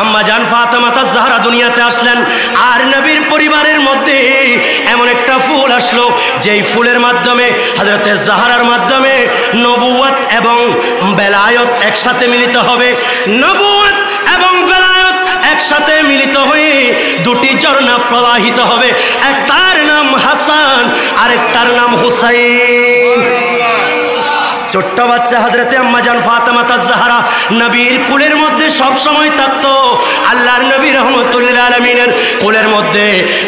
আম্মা জান ফাতেমা তাজ-জাহরা দুনিয়াতে আসলেন, আর নবীর পরিবারের মধ্যে এমন একটা ফুল আসলো যেই ফুলের মাধ্যমে হযরতে জাহরার মাধ্যমে নবুয়ত এবং বেলায়ত একসাথে মিলিত হবে। নবুয়ত এবং বেলায়ত একসাথে মিলিত হয়ে দুটি ঝর্ণা প্রবাহিত হবে, একটার নাম হাসান আরেকটার নাম হুসাইন। ছোট্ট বাচ্চা হযরতে আম্মা জান ফাতেমা তাজ-জাহরা নবীর কোলের মধ্যে সব সময় থাকতো। আল্লাহর নবী রহমতুল্লিল আলামিনের কোলের মধ্যে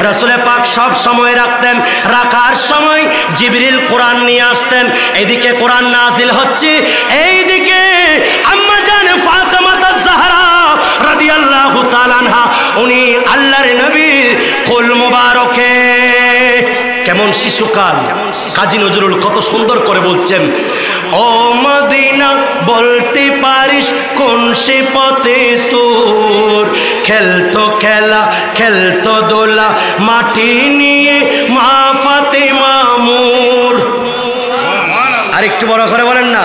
রাসূল পাক সব সময় রাখতেন। রাখার সময় জিবরিল কোরআন নিয়ে আসতেন। এদিকে কোরআন নাজিল হচ্ছে, এইদিকে আম্মা জান ফাতেমা তাজ-জাহরা রাদিয়াল্লাহু তাআলা আনহা উনি আল্লাহর নবীর কোল মুবারকে কেমন শিশুকাল। কাজী নজরুল কত সুন্দর করে বলছেন, ও মদিনা বলতে পারিস কোন সে পথে তোর খেলতো খেলা খেলতো দোলা মাটি নিয়ে মা ফাতেমা মোর। আর একটু বড় করে বলেন না,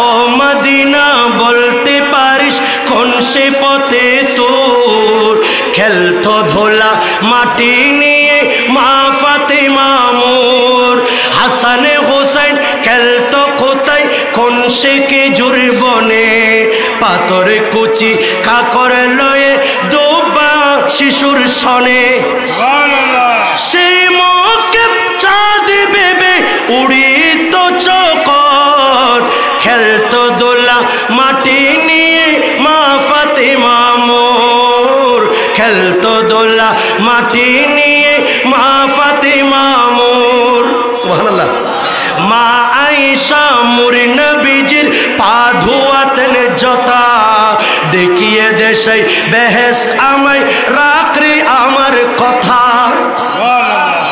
ও মদিনা বলতে পারিস কোন সে পথে তোর খেলতো ধোলা মাটি নিয়ে মা ফাতেমা মোর। হাসান হোসেন খেলতো কোথায় কোন সে খেজুর বনে পাথর কুচি কাকর লয়ে ডোবা শিশুর সনে। সে মুখে চাঁদ বেবে উড়িত চকর খেলতো দোলা মাটি নিয়ে মা ফাতেমা মোর খেলতো দোলা মাটি নিয়ে মা ফাতেমা মোর। সুবহানাল্লাহ। মা আয়েশা মোর নবীজির পা ধোয়াতেন জতা দেখিয়ে দেশে বেহেশত আমায় রাখরে আমার কথা।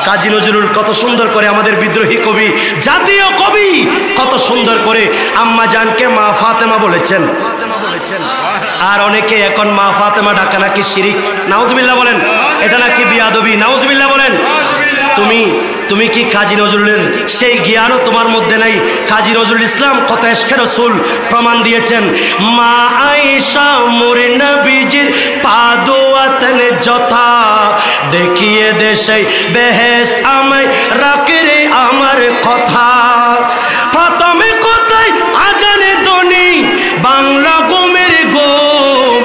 কাজী নজরুল কত সুন্দর করে, আমাদের বিদ্রোহী কবি, জাতীয় কবি, কত সুন্দর করে আম্মা জানকে মা ফাতেমা বলেছেন। আর অনেকে এখন মা ফাতেমা ডাকা নাকি শিরিক, নাউজুবিল্লাহ বলেন, এটা নাকি বিয়াদবি, নাউজুবিল্লাহ বলেন। তুমি কি কাজী নজরুলের সেই জ্ঞানও তোমার মধ্যে নাই? কাজী নজরুল ইসলাম কত ইশকে রাসূল প্রমাণ দিয়েছেন। মা আয়েশা মোর নবীজির পা ধোয়াতেন যথা দেখিয়ে দেশে বেহেশত আমায় রাখরে আমার কথা। প্রথমে কোথায় আজানে ধ্বনি বাংলা ঘুমের ঘুম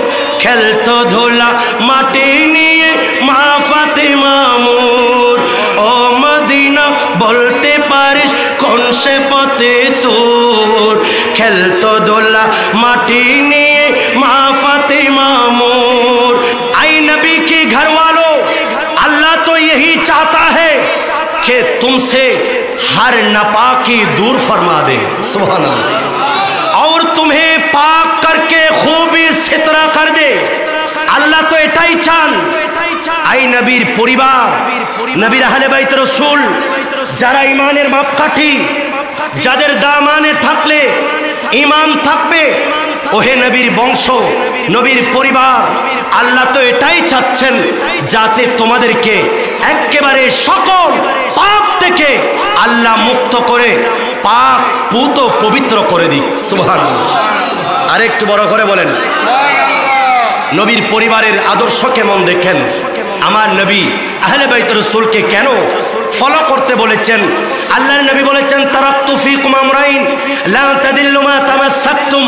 খেলতো ধোলা মাটি নিয়ে মা ফাতেমা মোর। ও মদিনা বলতে পারিস কোন সে পথে তোর খেলতো দোলা মাটি নিয়ে মা फातिमा मोर। आई नबी के घर वालों, अल्लाह तो यही चाहता है कि तुमसे हर नापाकी दूर फरमा दे, सुभान अल्लाह, और तुम्हें पाक करके खूबी सितरा कर दे। আল্লাহ তো এটাই চান। আই নবীর পরিবার, নবীর আহলে বাইত রাসূল, যারা ইমানের মাপকাঠি, যাদের দামানে থাকলে ইমান থাকবে, ওহে নবীর বংশ, নবীর পরিবার, আল্লাহ তো এটাই চাচ্ছেন যাতে তোমাদেরকে একেবারে সকল পাপ থেকে আল্লাহ মুক্ত করে পাক পুত পবিত্র করে দিক, সুবহানাল্লাহ। আরেকটু বড় করে বলেন, নবীর পরিবারের আদর্শ কেমন দেখেন। আমার নবী আহলে বাইত রাসূলকে কেন ফলো করতে বলেছেন? আল্লাহর নবী বলেছেন, তারাকতু ফীকুম আমরাইন লা তাদিল্লু মা তামাসসাকতুম।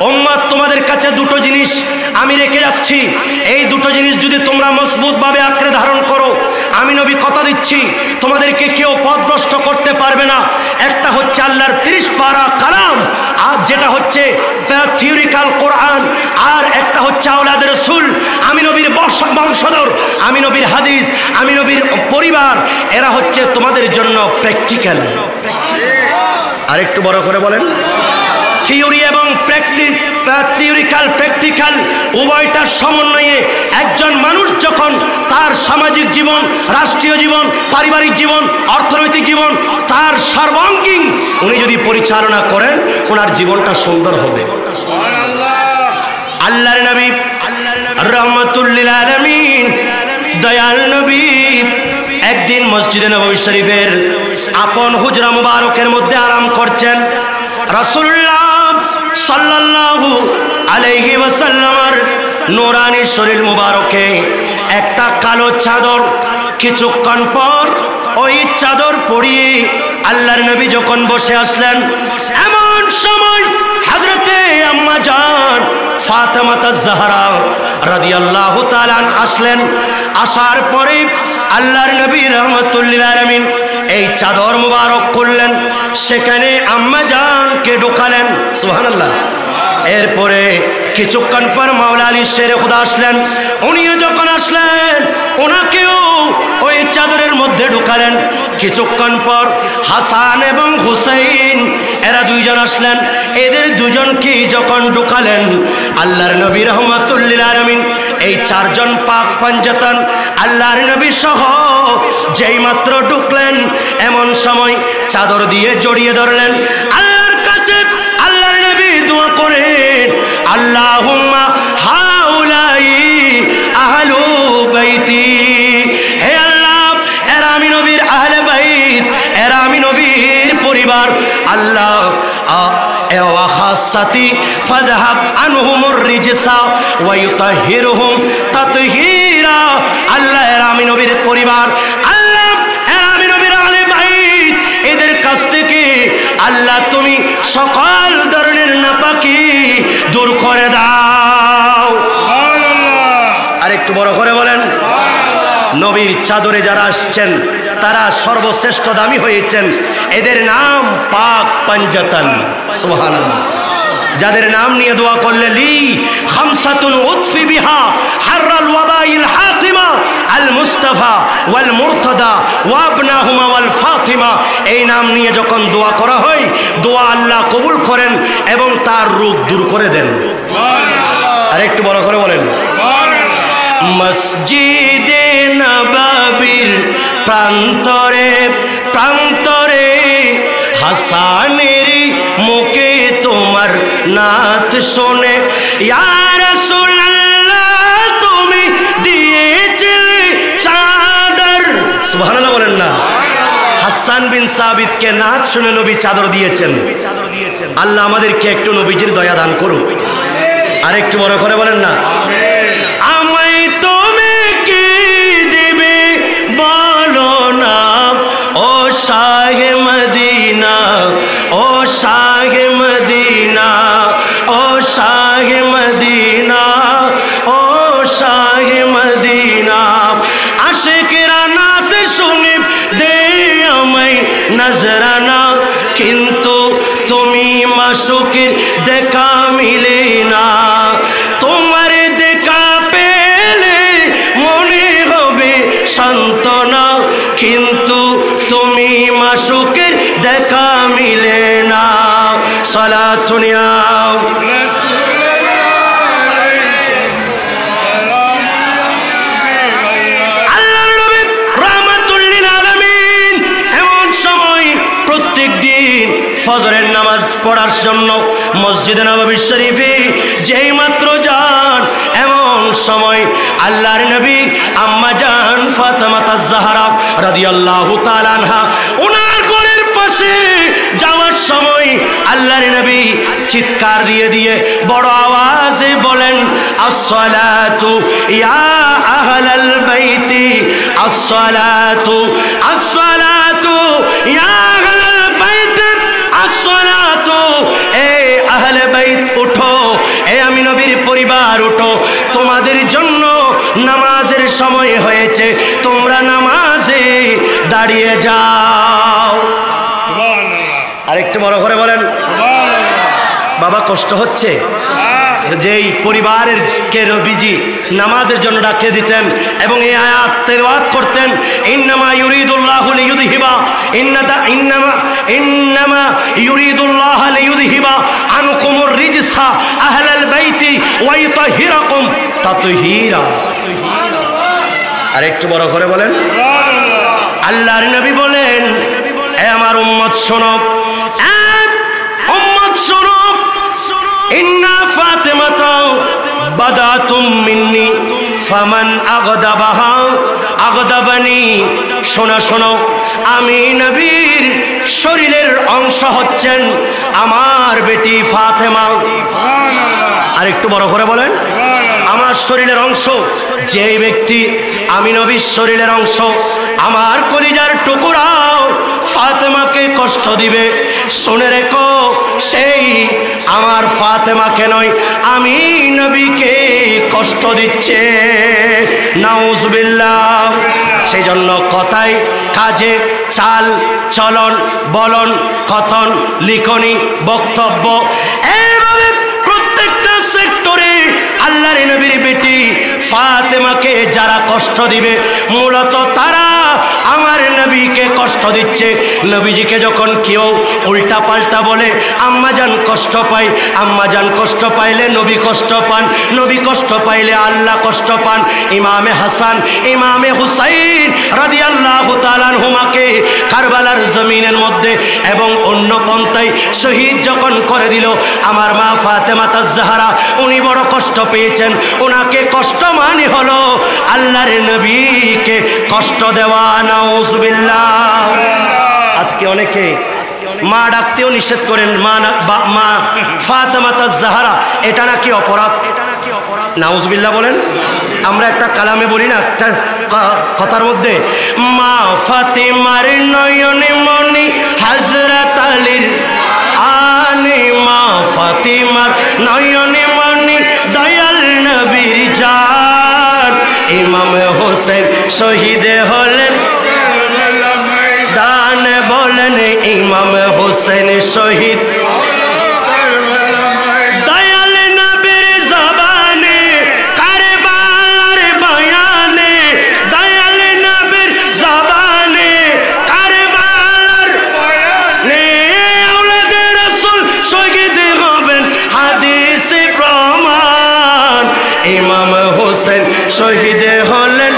উম্মত, তোমাদের কাছে দুটো জিনিস আমি রেখে যাচ্ছি, এই দুটো জিনিস যদি তোমরা মজবুতভাবে আঁকড়ে ধারণ করো, আমি নবী কথা দিচ্ছি তোমাদেরকে কেউ পথভ্রষ্ট করতে পারবে না। একটা হচ্ছে আল্লাহর 30 পারা কালাম, আর যেটা হচ্ছে থিওরিক্যাল কোরআন, আর একটা হচ্ছে আওলাদ রাসূল, আমি নবীর বংশধর, আমি নবীর হাদিস, আমি নবীর পরিবার, এরা হচ্ছে তোমাদের জন্য প্র্যাকটিক্যাল। আর একটু বড় করে বলেন, থিওরি এবং থিওরিক্যাল প্র্যাকটিক্যাল উভয়টার সমন্বয়ে একজন মানুষ যখন তার সামাজিক জীবন, রাষ্ট্রীয় জীবন, পারিবারিক জীবন, অর্থনৈতিক জীবন, তার সর্বাঙ্গীন উনি যদি পরিচালনা করেন, ওনার জীবনটা সুন্দর হবে। আল্লাহর নবী রাহমাতুল লিল আলামিন দয়াল নবী একদিন মসজিদে নববী শরীফের আপন হুজরা মুবারকের মধ্যে আরাম করছেন। রাসূলুল্লাহ সাল্লাল্লাহু আলাইহি ওয়াসাল্লামের নূরানি শরীর মুবারকে একটা কালো চাদর। কিছুক্ষণ পর ওই চাদর পরিয়ে আল্লাহর নবী যখন বসে আসলেন, এমন সময় হযরতে আম্মা জান ফাতেমা জাহরা রাদিয়াল্লাহু তাআলা আসলেন। আসার পরে আল্লাহর নবী রাহমাতুল লিল আলামিন এই চাদর মুবারক করলেন, সেখানে আম্মা জানকে ঢোকালেন। সুবহানাল্লাহ। এরপরে কিছুক্ষণ পর মাওলা আলী শেরে খুদা আসলেন। উনিও যখন আসলেন, ওনাকেও ওই চাদরের মধ্যে ঢুকালেন। কিছুক্ষণ পর হাসান এবং হুসাইন এরা দুইজন আসলেন। এদের দুজনকে যখন ঢুকালেন, আল্লাহর নবী রাহমাতুল লিল আলামিন এই চারজন পাক পাঞ্জাতন আল্লাহর নবী সহ যেই মাত্র ঢুকলেন, এমন সময় চাদর দিয়ে জড়িয়ে ধরলেন। আল্লাহর কাছে আল্লাহর নবী দোয়া করেন, আল্লাহুম্মা হাউলাই আহলু বাইতি, হে আল্লাহ এরা আমি নবীর আহলে বাইত, এরা আমি নবীর পরিবার। আল্লাহ ওয়াখাসাতি ফাযহাব আনহুমুর রিজসা ওয়া ইউতাহিরুহুম তাতহীরা। আল্লাহ এরা আমি নবীর পরিবার, আল্লাহ এরা আমি নবীর আহলে বাইত, এদের কাছ থেকে আল্লাহ তুমি সকল ধরনের নাপাকি দূর করে দাও। আর একটু বড় করে বলেন, নবীর চাদরে যারা আসছেন তারা সর্বশ্রেষ্ঠ দামি হয়েছেন। এদের নাম পাক পাঞ্জাতন। সুবহানাল্লাহ। যাদের নাম নিয়ে দোয়া করলে লি খামসাতুন উতফি বিহা হাররাল ওয়াবাইল হাতিমা আল মুস্তাফা ওয়াল মুরতাদা ওয়া ইবনাহুমা ওয়াল ফাতিমা, এই নাম নিয়ে যখন দোয়া করা হয়, দোয়া আল্লাহ কবুল করেন এবং তার রোগ দূর করে দেন। আর একটু বড় করে বলেন, মসজিদে নববীর প্রান্তরে প্রান্তরে হাসানের মুখে তোমার নাত শোনে, ইয়া রাসূলুল্লাহ তুমি দিয়েছিলে চাদর। সুবহানাল্লাহ বলেন না। হাসান বিন সাবিতকে নাত শুনে নবী চাদর দিয়েছেন। আল্লাহ আমাদেরকে একটু নবীজির দয়া দান করুক। আর একটু বড় করে বলেন না, আমায় তুমি কি দিবে বলো না, ও শাহে মদিনা, ও শাহে মদিনা, ও শাহে মদিনা, ও শাহে মদিনা। আশিকেরা নাত শুনে দে আমায় নজরানা, কিন্তু তুমি মাশুকের দেখা মিলে না। তোমার দেখা পেলে মনে হবে সান্ত্বনা, কিন্তু তুমি মাশুকের দেখা মিলে না। সালাতুন ইয়া আল্লাহর নবী রাহমাতুল লিল আলামিন এমন সময় প্রত্যেক দিন ফজরের নামাজ পড়ার জন্য মসজিদে নববী শরীফে যেই মাত্র যান, এমন সময় আল্লাহর নবী আম্মা জান ফাতেমা জাহরা রাদিয়াল্লাহু তাআলা আনহা ওনার ঘরের পাশে যাওয়ার সময় আল্লাহর নবী চিৎকার দিয়ে দিয়ে বড় আওয়াজে বলেন, আসসালাতু ইয়া আহলাল বাইতি, আসসালাতু আসসালাতু ইয়া আহলাল বাইতি, আসসালাতু, এ আহলে বাইত উঠো, এ আমি নবীর পরিবার উঠো, তোমাদের জন্য নামাজের সময় হয়েছে, তোমরা নামাজে দাঁড়িয়ে যাও। আরেকটু বড় করে বলেন, বাবা কষ্ট হচ্ছে? যেই পরিবারের কে নবীজি নামাজের জন্য ডাকে দিতেন এবং এই আয়াত তেলাওয়াত করতেন, ইন্নামা ইউরিদুল্লাহু লিইউযহিবা ইন্নামা ইউরিদুল্লাহু লিইউযহিবা আনকুমুর রিজসা আহলাল বাইতি ওয়া ইউতাহিরাকুম তাতহীরা। আরেকটু বড় করে বলেন, আল্লাহর নবী বলেন, এ আমার উম্মত শোনো, উম্মত শোনো, ইন্না ফাতিমাতা বাদাতুম মিন্নি ফামান আগদাবাহা আগদাবানি, শোনো শোনো, আমি নবীর শরীরের অংশ হচ্ছেন আমার বেটি ফাতেমা। আর একটু বড় করে বলেন, আমার শরীরের অংশ। যে ব্যক্তি আমি নবীর শরীরের অংশ, আমার কলিজার টুকরাও ফাতেমাকে কষ্ট দিবে, শুনে রেখো সেই আমার ফাতেমাকে নয়, আমি নবীকে কষ্ট দিচ্ছে। নাউজুবিল্লাহ। সেই জন্য কথায়, কাজে, চাল চলন, বলন, কথন, লিখনি, বক্তব্য, এইভাবে প্রত্যেকটা সেক্টরে আল্লাহর নবীর বেটি ফাতেমাকে যারা কষ্ট দিবে, মূলত তারা আমার নবীকে কষ্ট দিচ্ছে। নবীজিকে যখন কেউ উল্টা পাল্টা বলে, আম্মাজান কষ্ট পায়, আম্মাজান কষ্ট পাইলে নবী কষ্ট পান, নবী কষ্ট পাইলে আল্লাহ কষ্ট পান। ইমামে হাসান, ইমামে হুসাইন রাদিয়াল্লাহু তাআলা আনহুমাকে কারবালার জমিনের মধ্যে এবং অন্য পন্থায় শহীদ যখন করে দিল আমার মা ফাতেমা তাজ-জাহরা, উনি বড় কষ্ট পেয়েছেন। ওনাকে কষ্ট মানে হলো আল্লাহর নবীকে কষ্ট দেওয়া। নাউজুবিল্লাহ। আজকে অনেকে মা ডাকতেও নিষেধ করেন, মা ফাতেমা তাজ-জাহরা, এটা নাকি অপরাধ। নাউজুবিল্লাহ বলেন। আমরা একটা কালামে বলি না, একটা কথার মধ্যে, মা ফাতেমার নয়নে মনি হযরত আলীর আনে, মা ফাতেমার নয়নে মনি দয়াল নবীর জান, ইমাম হোসেন শহীদ হলেন দান, বলেন ইমাম হোসেন শহীদ দয়াল নবীর জবানে কারবালার বয়ানে, দয়াল নবীর জবানে কারবালার বয়ানে, আওলাদে রাসূল শহীদ হবেন হাদিসে প্রমাণ, ইমাম হোসেন শহীদ হলেন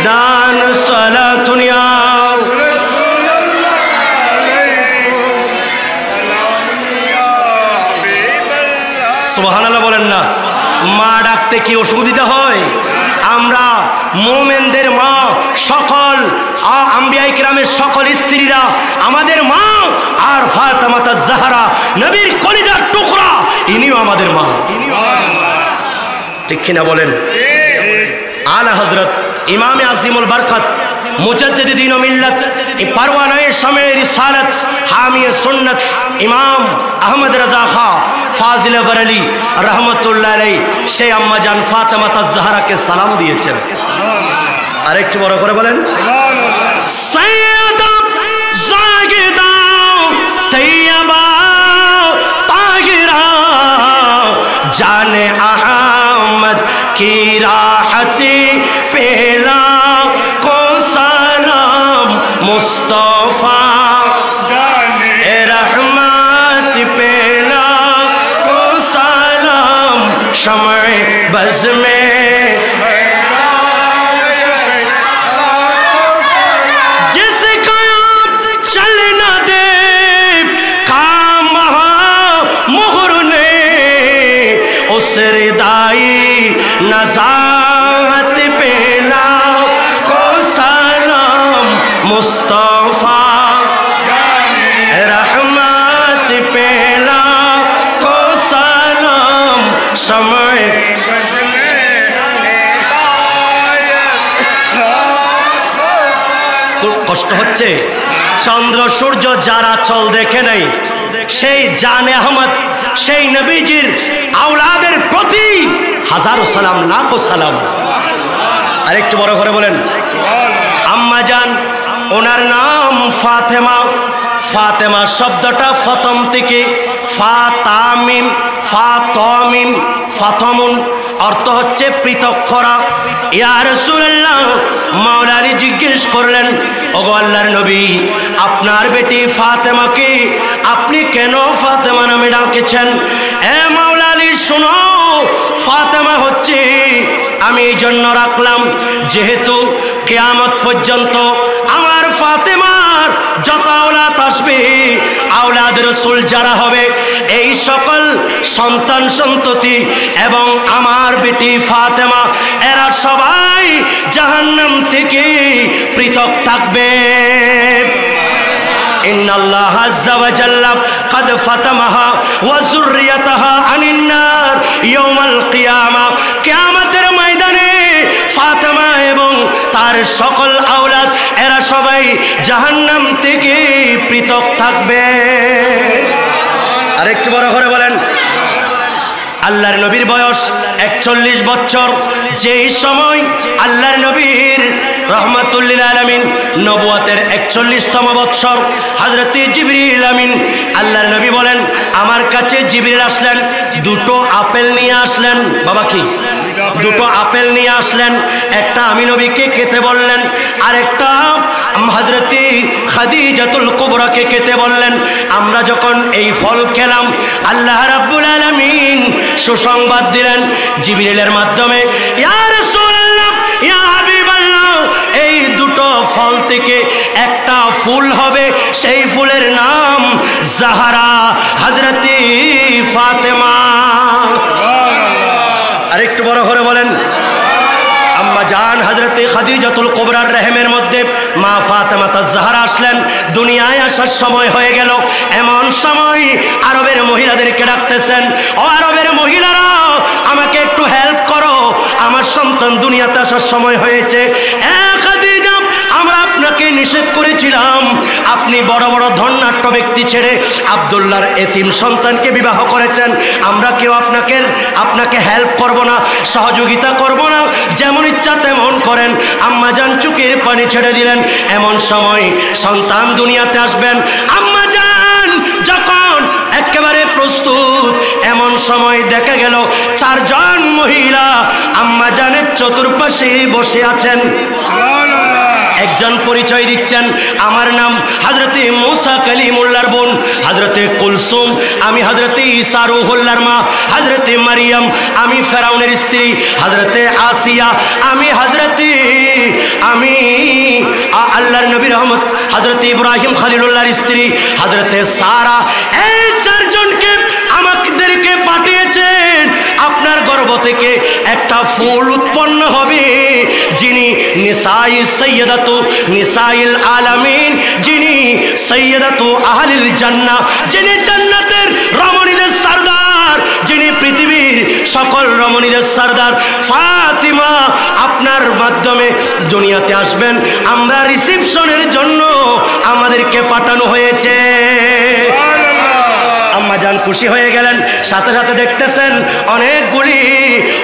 দান সালাতুন ইয়া সুবহানাল্লাহ বলেন না। মা ডাকতে কি অসুবিধা হয়? আমরা মুমিনদের মা, সকল আম্বিয়া কিরামের সকল স্ত্রীরা আমাদের মা, আর ফাতেমা তাজ-জাহরা নবীর কলিজার টুকরা, ইনিও আমাদের মা। ঠিক কিনা বলেন? আলা হযরত ইমামে আজিমুল বরকত মুজাদ্দিদ দ্বীন ও মিল্লাত, পারওয়ানায়ে শামে রিসালাত, হামিয়ে সুন্নাত ইমাম আহমদ রাজা খাঁ ফাজিল বরেলি রহমতুল্লাহ আলাইহি, সেই আম্মা জান ফাতেমা তাজ-জাহরাকে সালাম দিয়েছেন। আরেকটু বড় করে বলেন, সাইয়্যিদা জাগিদা তাইয়্যিবা তাহিরা জানে আহমদ কি রাহতি পেলা কো সালাম মুস্তফা रहमत पेला को सलाम शमए बज़ में, जिसका चल न दे काम मुहर ने, उस रिदाई नज़ाहत पेला को सलाम मुस्तफा रहमत पेला को सलाम समय। কষ্ট হচ্ছে? চন্দ্র সূর্য যারা চল দেখে নাই, সেই জানে আহমদ, সেই নবীজির আওলাদের প্রতি হাজারো সালাম, লাখো সালাম। আরেকটু বড় করে বলেন, আম্মা জান, ওনার নাম ফাতেমা। ফাতেমা শব্দটা প্রথম থেকে ফাতামিম, ফাতমিম, ফাতমুন, অর্থ হচ্ছে পৃথক করা। ইয়া রাসূলুল্লাহ, মাওলা আলী জিজ্ঞেস করলেন, ওগো আল্লাহর নবী, আপনার বেটি ফাতেমাকে আপনি কেন ফাতেমা নামে ডাকেছেন? এ মাওলা আলী শোনো, ফাতেমা হচ্ছে আমি এই জন্য রাখলাম, যেহেতু কিয়ামত পর্যন্ত আমার ফাতেমার যত আওলাদ আসবে, আওলাদ রাসূল যারা হবে, এই সকল সন্তান সন্ততি এবং আমার বেটি ফাতেমা, এরা সবাই জাহান্নাম থেকে পৃথক থাকবে। ইন্নাল্লাহ আযজা ওয়া জাল্লা قد فتمها وذريتها عن النار يوم القيامة কিয়ামতের ময়দানে ফাতেমা এবং তার সকল আওলাদ এরা সবাই জাহান্নাম থেকে পৃথক থাকবে। আরেকটু বড় করে বলেন। আল্লাহর নবীর বয়স 41 বছর। যেই সময় আল্লাহর নবীর রহমাতুল্লিল আলামিন নবুয়তের 41তম বৎসর হযরতে জিবরিল আমিন আল্লাহর নবী বলেন আমার কাছে জিবরিল আসলেন, দুটো আপেল নিয়ে আসলেন। বাবা কি? দুটো আপেল নিয়ে আসলেন। একটা আমি নবীকে খেতে বললেন, আরেকটা হযরতে খাদিজাতুল কুবরাকে খেতে বললেন। আমরা যখন এই ফল খেলাম আল্লাহ রাব্বুল আলামিন সুসংবাদ দিলেন জিবরিলের মাধ্যমে, ইয়া রাসূলুল্লাহ, ইয়া হাবিবাল্লাহ, এই দুটো ফল থেকে একটা ফুল হবে, সেই ফুলের নাম জাহরা, হযরতে ফাতেমা। আরেকটু বড় করে বলেন। আম্মা জান হযরতে খাদিজাতুল কুবরার রহমের মধ্যে মা ফাতেমা তাজ-জাহরা আসলেন। দুনিয়ায় আসার সময় হয়ে গেল। এমন সময় আরবের মহিলাদেরকে ডাকতেছেন, ও আরবের মহিলারা আমাকে একটু হেল্প করো, আমার সন্তান দুনিয়াতে আসার সময় হয়েছে। খাদিজা, আমরা আপনাকে নিষেধ করেছিলাম, আপনি বড় বড় ধনাঢ্য ব্যক্তি ছেড়ে আব্দুল্লাহর এতিম সন্তানকে বিবাহ করেছেন। আমরা কেউ আপনাকে হেল্প করব না, সহযোগিতা করব না, যেমন ইচ্ছা তেমন করেন। আম্মা জান চোখের পানি ছেড়ে দিলেন। এমন সময় সন্তান দুনিয়াতে আসবেন। আম্মা জান যখন একেবারে প্রস্তুত, এমন সময় দেখা গেল 4 জন মহিলা আম্মা জানের চতুর্পাশে বসে আছেন। একজন পরিচয় দিচ্ছেন, আমার নাম হযরতে মুসা কালিমুল্লাহর বোন হযরতে কুলসুম, আমি হযরতে ঈসা রূহুল্লাহর মা হযরতে মারিয়াম, আমি ফেরাউনের স্ত্রী হযরতে আসিয়া, আমি আল্লাহর নবী রহমত হযরতে ইব্রাহিম খলিলুল্লাহর স্ত্রী হযরতে সারা। এই 4 জনকে আমাদেরকে পাঠিয়েছেন। আপনার গর্ভ থেকে একটা ফুল উৎপন্ন হবে, যিনি নিসাইল আলামিন, যিনি সৈয়দাতু আহলিল জান্নাহ, যিনি জান্নাতের রমণীদের সরদার, যিনি পৃথিবীর সকল রমণীদের সরদার, ফাতিমা আপনার মাধ্যমে দুনিয়াতে আসবেন। আমরা রিসেপশনের জন্য আমাদেরকে পাঠানো হয়েছে। আম্মা জান খুশি হয়ে গেলেন। সাথে সাথে দেখতেছেন অনেকগুলি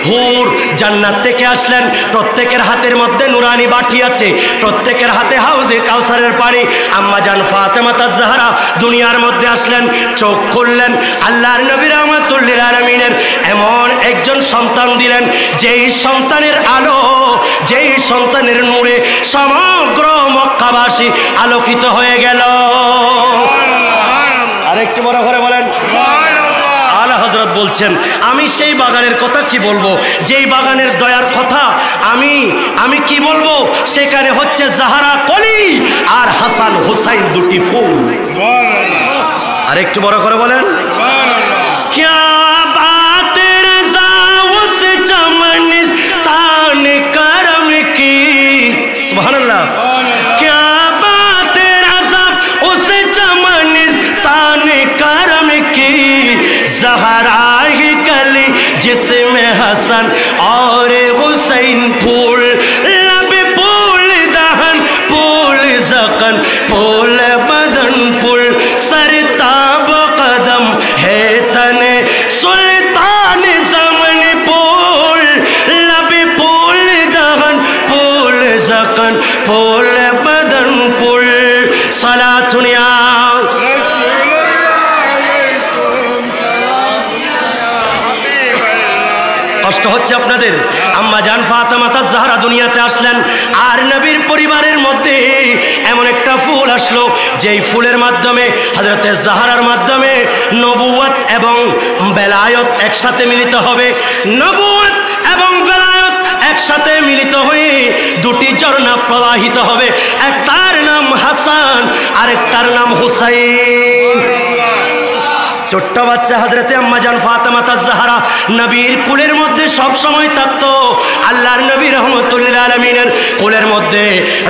হুর জান্নাত থেকে আসলেন। প্রত্যেকের হাতের মধ্যে নুরানি বাটি আছে, প্রত্যেকের হাতে হাউজে কাউসারের পানি। আম্মা জান ফাতেমা তাজ-জাহরা দুনিয়ার মধ্যে আসলেন, চোখ খুললেন। আল্লাহর নবী রাহমাতুল্লিল আলামিনের এমন একজন সন্তান দিলেন, যেই সন্তানের আলো, যেই সন্তানের নূরে সমগ্র মক্কাবাসী আলোকিত হয়ে গেল। আরেকটু বড় করে বলেন। আলা হযরত বলছেন, আমি সেই বাগানের কথা কি বলবো, যেই বাগানের দয়ার কথা আমি কি বলবো। সেখানে হচ্ছে জাহরা কলি আর হাসান হুসাইন দুটি ফুল। আরেকটু বড় করে বলেন। क्या बात रज़ा उस चमनिस्तान करम की, सुभान अल्लाह। क्या बात रज़ा उस चमनिस्तान करम की, ज़हरा ही कली जिसमें हसन और हुसैन फूल, लब फूल दहन फूल ज़कन फूल बदन फूल, सरताब कदम है तने सुल्तान ज़मन फूल, लब फूल दहन फूल ज़कन फूल बदन फूल। सलातुनिया কষ্ট হচ্ছে আপনাদের। আম্মা জান ফাতেমা তাজ-জাহরা দুনিয়াতে আসলেন, আর নবীর পরিবারের মধ্যে এমন একটা ফুল আসলো, যেই ফুলের মাধ্যমে হযরতে জাহরার মাধ্যমে নবুয়ত এবং বেলায়ত একসাথে মিলিত হবে। নবুয়ত এবং বেলায়ত একসাথে মিলিত হয়ে দুটি ঝর্ণা প্রবাহিত হবে। একটার নাম হাসান, আরেকটার নাম হুসাইন। ছোট্ট বাচ্চা হযরতে আম্মা জান ফাতেমা তাজ-জাহরা নবীর কুলের মধ্যে সব সময় থাকতো। আল্লাহ আল্লাহর নবী রহমতুল্লিল আলমিনের কোলের মধ্যে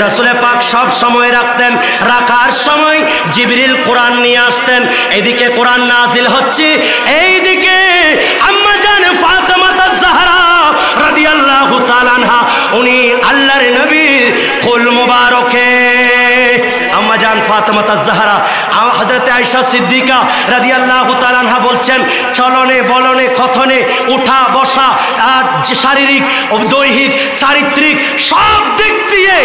রাসূল পাক সব সময় রাখতেন। রাখার সময় জিবরিল কোরআন নিয়ে আসতেন। এদিকে কোরআন নাজিল হচ্ছে, এইদিকে আম্মা জান ফাতেমা আয-জাহরা রাদিয়াল্লাহু তাআলা আনহা উনি আল্লাহর নবীর কোল মোবারকে আম্মা জান ফাতেমা আয-জাহরা হযরত আয়েশা সিদ্দিকা রাদিয়াল্লাহু তাআলা আনহা বলছেন, চলনে বলনে কথনে উঠা বসা শারীরিক দৈহিক চারিত্রিক সব দিক দিয়ে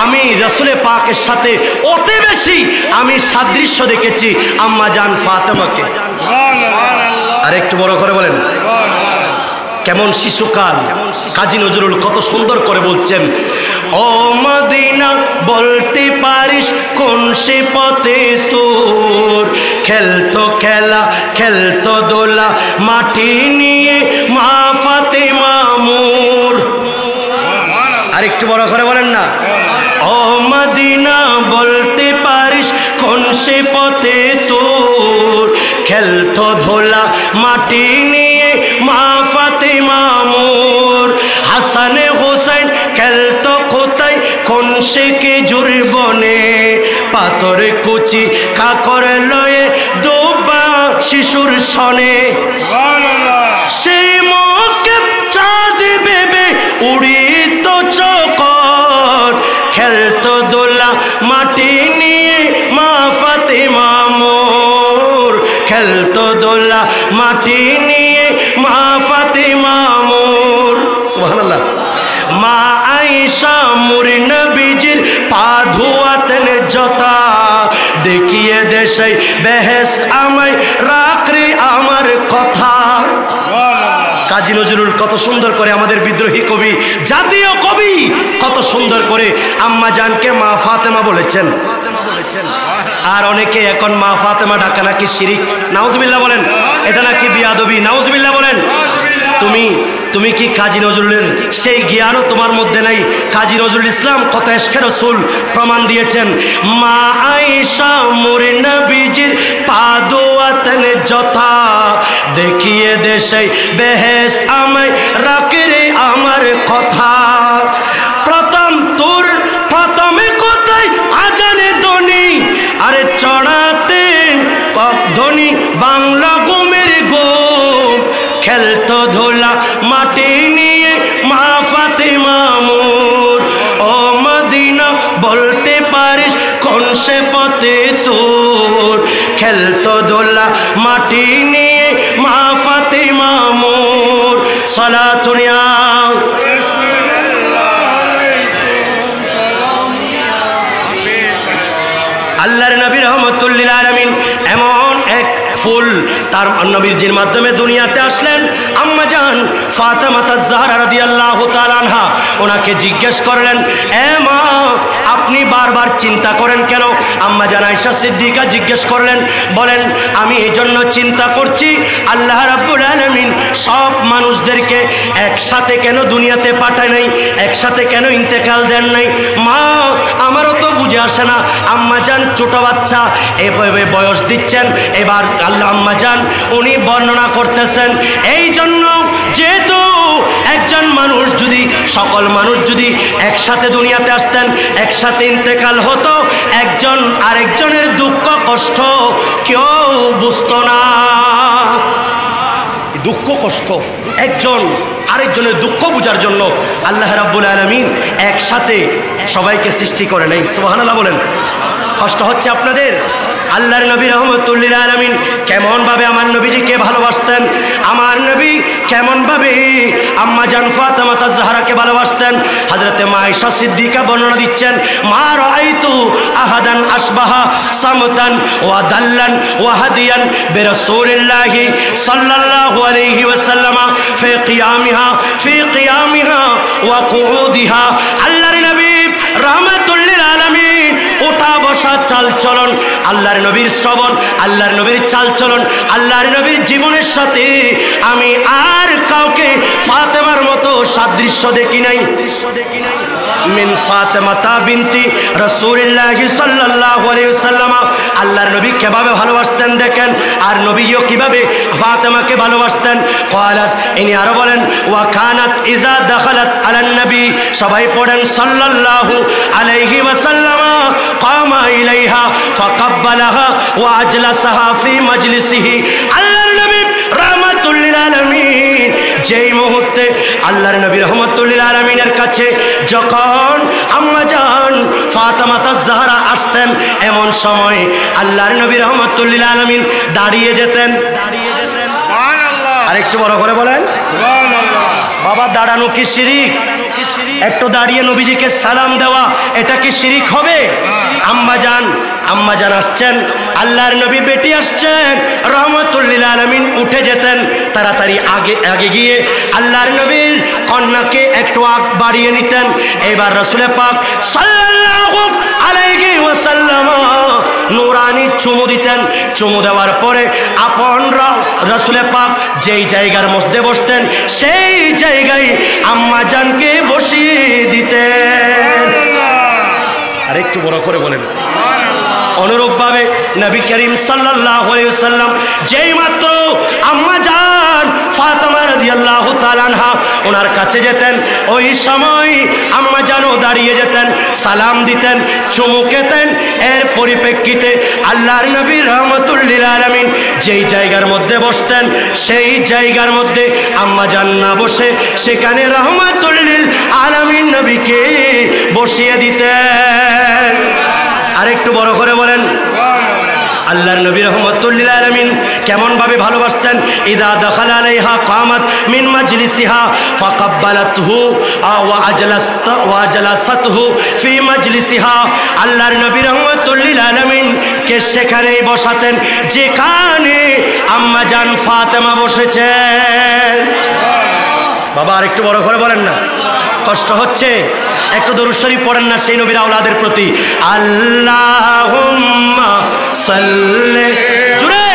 আমি রাসূল পাকের সাথে অতি বেশি আমি সাদৃশ্য দেখেছি আম্মা জান ফাতেমাকে। আর একটু বড় করে বলেন কেমন শিশুকাল। কাজী নজরুল কত সুন্দর করে বলছেন, ও মদিনা বলতে পারিস কোন সে পথে তোর খেলতো খেলা খেলতো দোলা মাটি নিয়ে মা ফাতেমা মোর। আর একটু বড় করে বলেন না, ও মদিনা বলতে পারিস কোন সে পথে তোর খেলতো ধোলা মাটি নিয়ে মা ফাতেমা মোর। হাসান হোসেন খেলতো কোথায় কোন সে খেজুর বনে পাথর কুচি কাকর লয়ে দোবা শিশুর সনে। সেই মুখে চাঁদ বেবে উড়িত চকর খেলতো দোলা মাটি নিয়ে মা ফাতেমা মোর খেলতো দোলা মাটি নিয়ে মা ফাতেমা মোর। সুবহানাল্লাহ। মা আয়েশা মুর নবীজির পা ধোয়াতেন জতা দেখিয়ে দেশে বেহেশত আমায় রাখরে আমার কথা। কাজী নজরুল কত সুন্দর করে আমাদের বিদ্রোহী কবি জাতীয় কবি কত সুন্দর করে আম্মা জানকে মা ফাতেমা বলেছেন। আর অনেকে এখন মা ফাতেমা ডাকা নাকি শিরিক, নাউজুবিল্লাহ বলেন, এটা নাকি বিয়াদবি, নাউজুবিল্লাহ বলেন। তুমি কি কাজী নজরুলের সেই জ্ঞানও তোমার মধ্যে নাই? কাজী নজরুল ইসলাম কত ইশকে রাসূল প্রমাণ দিয়েছেন। মা আয়েশা মোর নবীজির পা ধোয়াতেন যথা দেখিয়ে দেশে বেহেশত আমায় রাখরে আমার কথা। প্রথমে কোথায় আজানে ধ্বনি আরে চড়াতে ধ্বনি বাংলা গুমের গোম খেলতো ধোলা মাটি নিয়ে মা ফাতেমা মোর। ও মদিনা বলতে পারিস কোন সে পথে তোর খেলতো দোলা মাটি নিয়ে মা ফাতেমা মোর। সালাতুন ইয়া আল্লাহর নবী রহমতুল্লিল আলামিন এমন এক ফুল তার নবীর মাধ্যমে দুনিয়াতে আসলেন। আম্মা জান ফাতেমা আয-জাহরা রাদিয়াল্লাহু তাআলা আনহা ওনাকে জিজ্ঞেস করলেন, এ মা আপনি বারবার চিন্তা করেন কেন? আম্মা জান আয়েশা সিদ্দিকা জিজ্ঞেস করলেন, বলেন আমি এই জন্য চিন্তা করছি আল্লাহ রাব্বুল আলামিন সব মানুষদেরকে একসাথে কেন দুনিয়াতে পাঠায় নাই, একসাথে কেন ইন্তেকাল দেন নাই? মা আমারও তো বুঝে আসে না। আম্মা জান ছোট বাচ্চা এভাবে বয়স দিচ্ছেন। এবার আম্মা জান উনি বর্ণনা করতেছেন, এই জন্য যেহেতু একজন মানুষ যদি সকল মানুষ যদি একসাথে দুনিয়াতে আসতেন একসাথে ইন্তেকাল হতো, একজন আরেকজনের দুঃখ কষ্ট কেউ বুঝতো না। দুঃখ কষ্ট একজন আরেকজনের দুঃখ বোঝার জন্য আল্লাহ রাব্বুল আলামিন একসাথে সবাইকে সৃষ্টি করে নাই। সুবহানাল্লাহ বলেন। কষ্ট হচ্ছে আপনাদের? আল্লাহর নবী রহমতুল্লিল আলামিন কেমন ভাবে আমার নবীজিকে ভালোবাসতেন, আমার নবী কেমন ভাবে আম্মা জান ফাতেমা আয-জাহরাকে ভালোবাসতেন। হযরতে মা আয়েশা সিদ্দিকা বর্ণনা দিচ্ছেন, মা রাআইতু আহাদান আশবাহা সামতান ওয়া দাল্লান ওয়া হাদিয়ান বিরাসূলিল্লাহি সাল্লাল্লাহু আলাইহি ওয়াসাল্লাম ফি কিয়ামিহা ওয়া কুউদিহা। আল্লাহর নবী রহমতুল্লিল আলামিন ওঠা বসা চাল চলন আল্লাহর নবীর শ্রবণ, আল্লাহর নবীর চালচলন, আল্লাহর নবীর জীবনের সাথে আমি আর কাউকে ফাতেমার মতো সাদৃশ্য দেখি নাই। মিন ফাতেমাতা বিনতি রাসূলুল্লাহ সাল্লাল্লাহু আলাইহি ওয়াসাল্লাম, আল্লাহর নবী কিভাবে ভালোবাসতেন দেখেন, আর নবীও কিভাবে ফাতেমাকে ভালোবাসতেন। ক্বালাত, ইনি আরো বলেন, ওয়া কানাত ইজা দাখালাত আলান নবী, সবাই পড়েন সাল্লাল্লাহু আলাইহি ওয়াসাল্লাম, কামা ইলাইহা ফাকাব্বালাহা ওয়া আজলাসাহা ফি মাজলিসিহি। আল্লাহর নবী রাহমাতুল লিল আলামিন যেই মুহূর্তে আল্লাহর নবী রাহমাতুল লিল আলামিনের কাছে যখন আম্মা জান ফাতেমা তাজ-জাহরা আসতেন, এমন সময় আল্লাহর নবী রাহমাতুল লিল আলামিন দাঁড়িয়ে যেতেন। সুবহানাল্লাহ। আরেকটু বড় করে বলেন সুবহানাল্লাহ। বাবা, দাঁড়ানো কি শিরিক? একটু দাঁড়িয়ে নবীজিকে সালাম দেওয়া, এটা কি শিরিক হবে? আম্মা জান আসছেন, আল্লাহর নবী বেটি আসছেন, রাহমাতুল লিল আলামিন উঠে যেতেন, তাড়াতাড়ি আগে গিয়ে আল্লাহর নবীর কন্যাকে একটু আগ বাড়িয়ে নিতেন। এবার রাসূল পাক সাল্লাল্লাহু আলাইহি ওয়াসাল্লাম নূরানি চুমু দিতেন। চুমু দেওয়ার পরে আপন রাসূল পাক যেই জায়গার মধ্যে বসতেন, সেই জায়গায় আম্মা জানকে বসিয়ে দিতেন। আরেকটু বড় করে বলেন। অনুরূপভাবে নবী করিম সাল্লাল্লাহু আলাইহি ওয়াসাল্লাম যেই মাত্র আম্মা জান ফাতেমা রাদিয়াল্লাহু তাআলা আনহা ওনার কাছে যেতেন, ওই সময় আম্মা জানও দাঁড়িয়ে যেতেন, সালাম দিতেন, চুমু খেতেন। এর পরিপ্রেক্ষিতে আল্লাহর নবী রাহমাতুল লিল আলামিন যেই জায়গার মধ্যে বসতেন, সেই জায়গার মধ্যে আম্মা জান না বসে সেখানে রাহমাতুল লিল আলামিন নবীকে বসিয়ে দিতেন। আরেকটু বড় করে বলেন। আল্লাহর নবী রাহমাতুল লিল আলামিন কেমন ভাবে ভালোবাসতেন। ইদা দাখালা আলাইহা কামাত মিন মাজলিসিহা ফাকাব্বালাতহু ওয়া জালাসাতহু ফি মাজলিসিহা। আল্লাহর নবী রাহমাতুল লিল আলামিন কে সেখানেই বসাতেন যেখানে আম্মা জান ফাতেমা বসেছেন। বাবা, আরেকটু বড় করে বলেন না, কষ্ট হচ্ছে? একটু দরুদ শরীফ পড়েন না সেই নবীর আওলাদের প্রতি। আল্লাহুম্মা সাল্লি, জুড়ে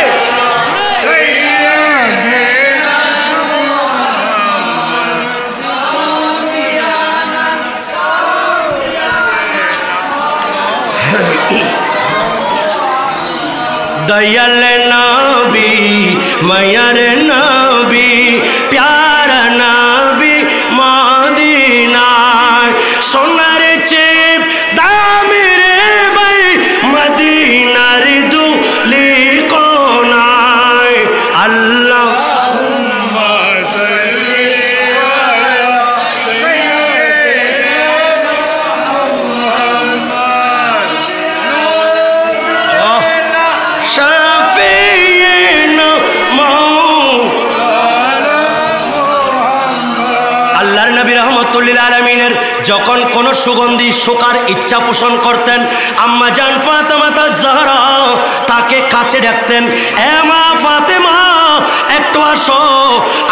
দয়াল নবী, মায়ার নবী, প্যারা নবী, মদিনায় সোনার চেয়ে দামি রে ভাই, মদিনার দুলি কোনায়। আল্লাহুম্মা সাল্লি আলা সাইয়্যিদিনা মুহাম্মদ শাফিঈনা মাওলানা মুহাম্মদ। আল্লাহর নবী রাহমাতুল লিল আলামিনের যখন কোন সুগন্ধি শোকার ইচ্ছা পোষণ করতেন, আম্মা জান ফাতেমা তাজ-জাহরা তাকে কাছে ডাকতেন, এ মা ফাতেমা একটু আসো।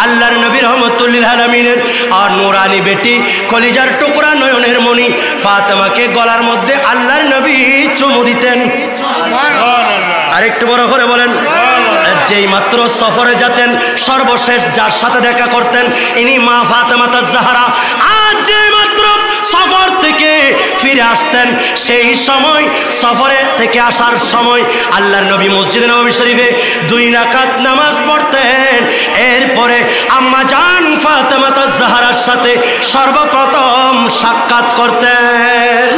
আল্লাহর নবী রাহমাতুল লিল আলামিনের আর নূরানি বেটি, কলিজার টুকরা, নয়নের মণি ফাতেমাকে গলার মধ্যে আল্লাহর নবী চুমু দিতেন। আরেকটু বড় করে বলেন। যেই মাত্র সফরে যেতেন, সর্বশেষ যার সাথে দেখা করতেন ইনি মা ফাতেমা তাজ-জাহরা। আজ যে মাত্র সফর থেকে ফিরে আসতেন, সেই সময় সফরে থেকে আসার সময় আল্লাহর নবী মসজিদে নববী শরীফে 2 রাকাত নামাজ পড়তেন। এরপরে আম্মা জান ফাতেমা তাজ-জাহরার সাথে সর্বপ্রথম সাক্ষাৎ করতেন।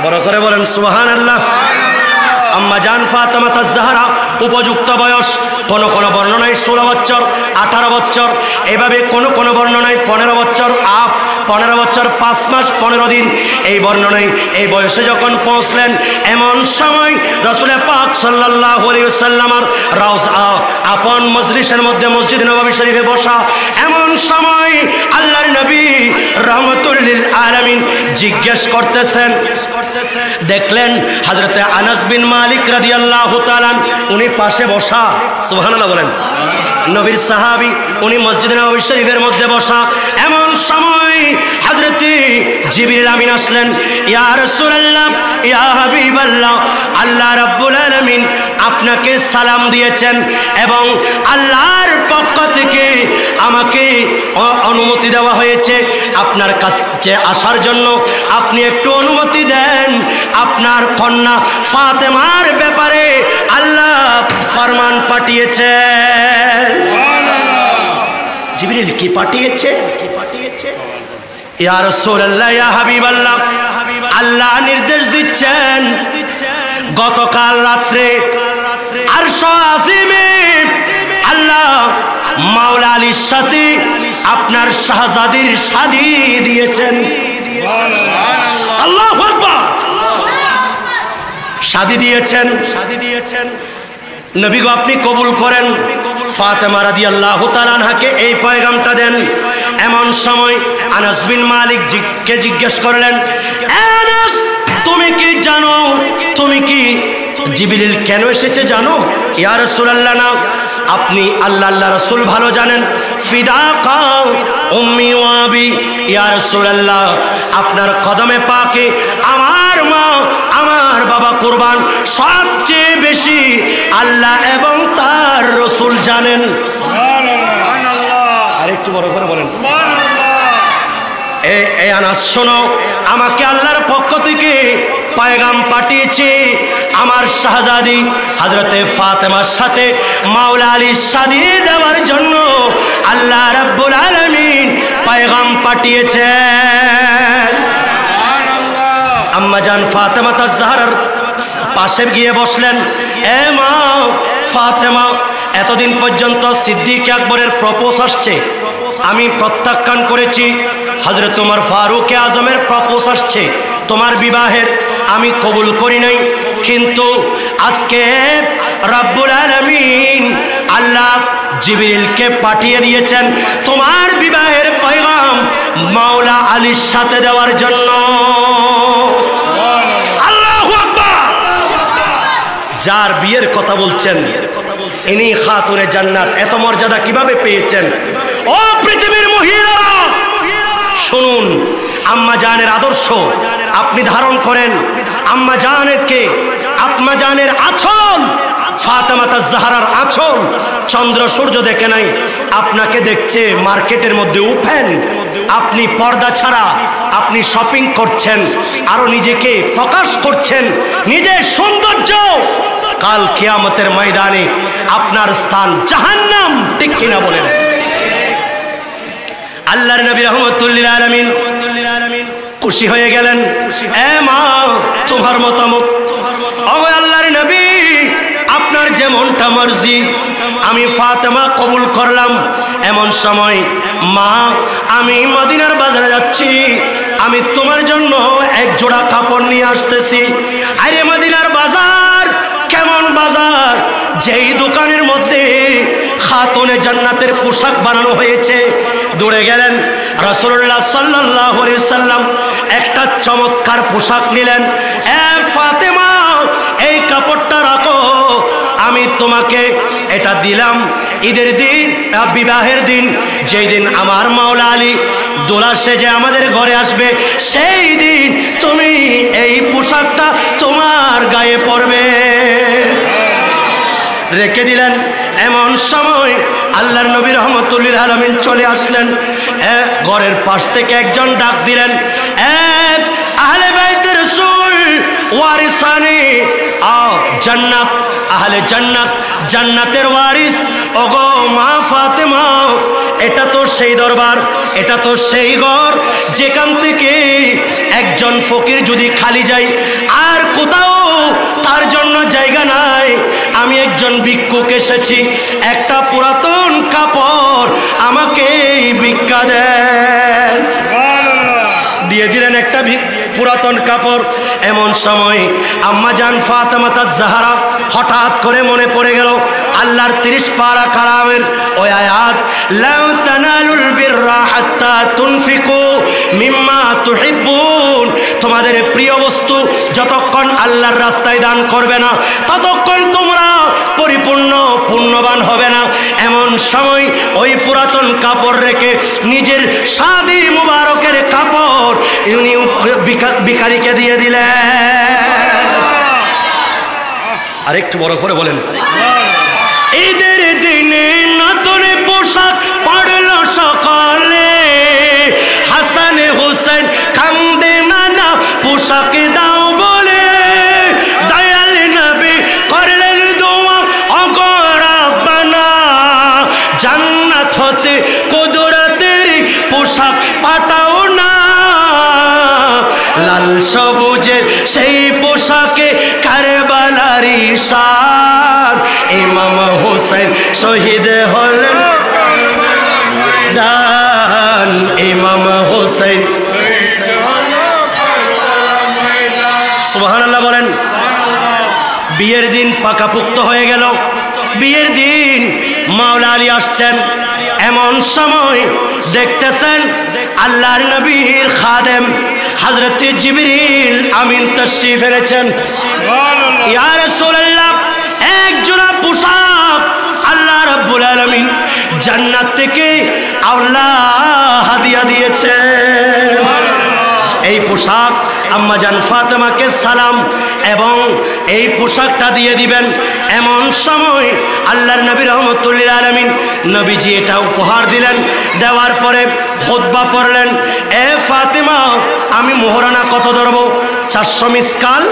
বড় করে বলেন সুবহানাল্লাহ। আম্মা জান ফাতেমা তাজ-জাহরা উপযুক্ত বয়স, কোন কোন বর্ণনায় 16 বছর, 18 বছর, এভাবে কোন কোন বর্ণনায় 15 বছর, 15 বছর 5 মাস 15 দিন। এই বর্ণনায় এই বয়সে যখন পৌঁছলেন, এমন সময় রাসূল পাক সাল্লাল্লাহু আলাইহি ওয়াসাল্লামের আপন মজলিসের মধ্যে মসজিদ নববী শরীফে বসা, এমন সময় আল্লাহর নবী রাহমাতুল লিল আলামিন জিজ্ঞেস করতেছেন, দেখলেন হযরতে আনাস বিন মালিক রাদিয়াল্লাহু তাআলা উনি পাশে বসা। সুবহানাল্লাহ বলেন। নবীর সাহাবী, উনি মসজিদ নববী শরীফের মধ্যে বসা। এমন সময় হযরতে জিবরিল আমিন আসলেন, ইয়া রাসূলুল্লাহ, ইয়া হাবিবাল্লাহ, আল্লাহ রাব্বুল আলামিন আপনাকে সালাম দিয়েছেন এবং আল্লাহর পক্ষ থেকে আমাকে অনুমতি দেওয়া হয়েছে আপনার কাছে আসার জন্য। আপনি একটু অনুমতি দেন, আপনার কন্যা ফাতেমার ব্যাপারে আল্লাহ ফরমান পাঠিয়েছেন। জিবরিল কি পাঠিয়েছে? ইয়া রাসূলুল্লাহ, ইয়া হাবিবাল্লাহ, আল্লাহ নির্দেশ দিচ্ছেন গতকাল রাত্রে আরশ আজিমে আল্লাহ মাওলা আলীর সাথে আপনার শাহজাদির শাদী দিয়েছেন। আল্লাহু আকবার। শাদী দিয়েছেন। নবী গো আপনি কবুল করেন। ফাতেমা রাদিয়াল্লাহু তাআলা আনহাকে এই পয়গামটা দেন। এমন সময় আনাস বিন মালিক কে জিজ্ঞেস করলেন, আনাস তুমি কি জানো, তুমি কি জিবরিল কেন এসেছে জানো? ইয়া রাসূলুল্লাহ, না। আপনি আল্লাহ রাসূল ভালো জানেন। ফিদাকা উম্মি ওয়া আবি, ইয়া রাসূলুল্লাহ আপনার কদমে পাকে আমার মা আমার বাবা কুরবান। সবচেয়ে বেশি আল্লাহ এবং তার রাসূল জানেন। সুবহানাল্লাহ। আরেকটু বড় করে বলেন সুবহানাল্লাহ। এই আনাস শোনো, আমাকে আল্লাহর পক্ষ থেকে পয়গাম পাঠিয়েছে আমার শাহজাদি হযরতে ফাতেমার সাথে মাওলা আলীর শাদী দেওয়ার জন্য আল্লাহ রাব্বুল আলামিন পয়গাম পাঠিয়েছেন। সুবহানাল্লাহ। আম্মা জান ফাতেমা তাজ-জাহরার পাশে গিয়ে বসলেন। এ মা ফাতেমা, এতদিন পর্যন্ত সিদ্দিক আকবরের প্রপোজ আসছে, আমি প্রত্যাখ্যান করেছি। হযরত ওমর ফারুক আজমের প্রপোজ আসছে তোমার বিবাহের, আমি কবুল করি নাই। কিন্তু আজকে রব্বুল আলামিন আল্লাহ জিবরিলকে পাঠিয়ে দিয়েছেন তোমার বিবাহের পয়গাম মাওলা আলীর সাথে দেওয়ার জন্য। আল্লাহু আকবার। যার বিয়ের কথা বলছেন ইনি খাতুনে জান্নাত, এত মর্যাদা কিভাবে পেয়েছেন? ও পৃথিবীর মহিলারা শুনুন, আম্মা জানের আদর্শ আপনি ধারণ করেন। আম্মা জানের আঁচল, ফাতেমা তাজ-জাহরার আঁচল চন্দ্র সূর্য দেখে নাই, আপনাকে দেখছে মার্কেটের মধ্যে ওপেন। আপনি পর্দা ছাড়া আপনি শপিং করছেন, আরো নিজেকে প্রকাশ করছেন, নিজের সৌন্দর্য। কাল কিয়ামতের ময়দানে আপনার স্থান জাহান্নাম, ঠিক কিনা বলেন? আল্লাহর নবী রাহমাতুল লিল আলামিন খুশি হয়ে গেলেন। এ মা তোমার মতামত? ও আল্লাহর নবী, আপনার যেমনটা মর্জি, আমি ফাতেমা কবুল করলাম। এমন সময় মা আমি মদিনার বাজারে যাচ্ছি, আমি তোমার জন্য এক জোড়া কাপড় নিয়ে আসতেছি। আরে মদিনার বাজার কেমন বাজার, যেই দোকানের মধ্যে খাতুনে জান্নাতের পোশাক বানানো হয়েছে। দৌড়ে গেলেন রাসূলুল্লাহ সাল্লাল্লাহু আলাইহি সাল্লাম, একটা চমৎকার পোশাক নিলেন। এ ফাতেমা, এই কাপড়টা রাখো, আমি তোমাকে এটা দিলাম ঈদের দিন, বিবাহের দিন, যেই দিন আমার মাওলা আলী দোলা সেজে আমাদের ঘরে আসবে, সেই দিন তুমি এই পোশাকটা তোমার গায়ে পরবে। রেখে দিলেন। এমন সময় আল্লাহর নবী রাহমাতুল লিল আলামিন চলে আসলেন। ঘরের পাশ থেকে একজন ডাক দিলেন, আহলে বাইতের রাসূল ওয়ারিসানে জান্নাত, আহলে জান্নাত, জান্নাতের ওয়ারিস। ওগো মা ফাতেমা, এটা তো সেই দরবার, এটা তো সেই ঘর যেখান থেকে একজন ফকির যদি খালি যায় আর কোথাও তার জন্য জায়গা নাই। আমি একজন ভিক্ষুক এসেছি, একটা পুরাতন কাপড় আমাকে ভিক্ষা দেন। দিয়ে দিলেন একটা পুরাতন কাপড়। এমন সময় আম্মা জান ফাতেমা তাজ-জাহরা হঠাৎ করে মনে পড়ে গেল আল্লাহর 30 পারা কালামের ওই আয়াত, লা তানালুল বিররা হাত্তা তুনফিকু মিম্মা তুহিব্বুন। তোমাদের প্রিয় বস্তু যতক্ষণ আল্লাহর রাস্তায় দান করবে না ততক্ষণ তোমরা পরিপূর্ণ পুণ্যবান হবে না। এমন সময় ওই পুরাতন কাপড় রেখে নিজের শাদি মুবারকের কাপড় উনি ভিখারিকে দিয়ে দিলেন। আরেকটু বড় করে বলেন। ঈদের দিনে নতুন পোশাক পরলো সকলে, হাসান হুসেন কান্দে নানা পোশাক দাও বলে, দয়াল নবী করলেন দোয়া ওগো রাব্বানা, জান্নাত হতে কুদরতের পোশাক পাঠাও না। লাল সবুজের সেই পোশাকে কারবালার ঈশান, ইমাম হোসেন শহীদ হলেন দান, ইমাম হোসেন। সুবহানাল্লাহ বলেন। বিয়ের দিন পাকাপোক্ত হয়ে গেল। বিয়ের দিন মাওলা আলী আসছেন। এমন সময় দেখতেছেন আল্লাহর নবীর খাদেম হযরত জিবরিল আমিন তাশরীফ এনেছেন। ইয়া রাসূলুল্লাহ, এক জোড়া পোশাক আল্লাহ রাব্বুল আলামিন জান্নাত থেকে আল্লাহ হাদিয়া দিয়েছেন। এই পোশাক আম্মাজান ফাতেমাকে সালাম এবং এই পোশাকটা দিয়ে দিবেন। এমন সময় আল্লাহর নবী রহমতুল্লিল আলামিন নবীজি এটা উপহার দিলেন। দেওয়ার পরে খুতবা পড়লেন, এ ফাতেমা, আমি মোহরানা কত ধরব? 400 মিসকাল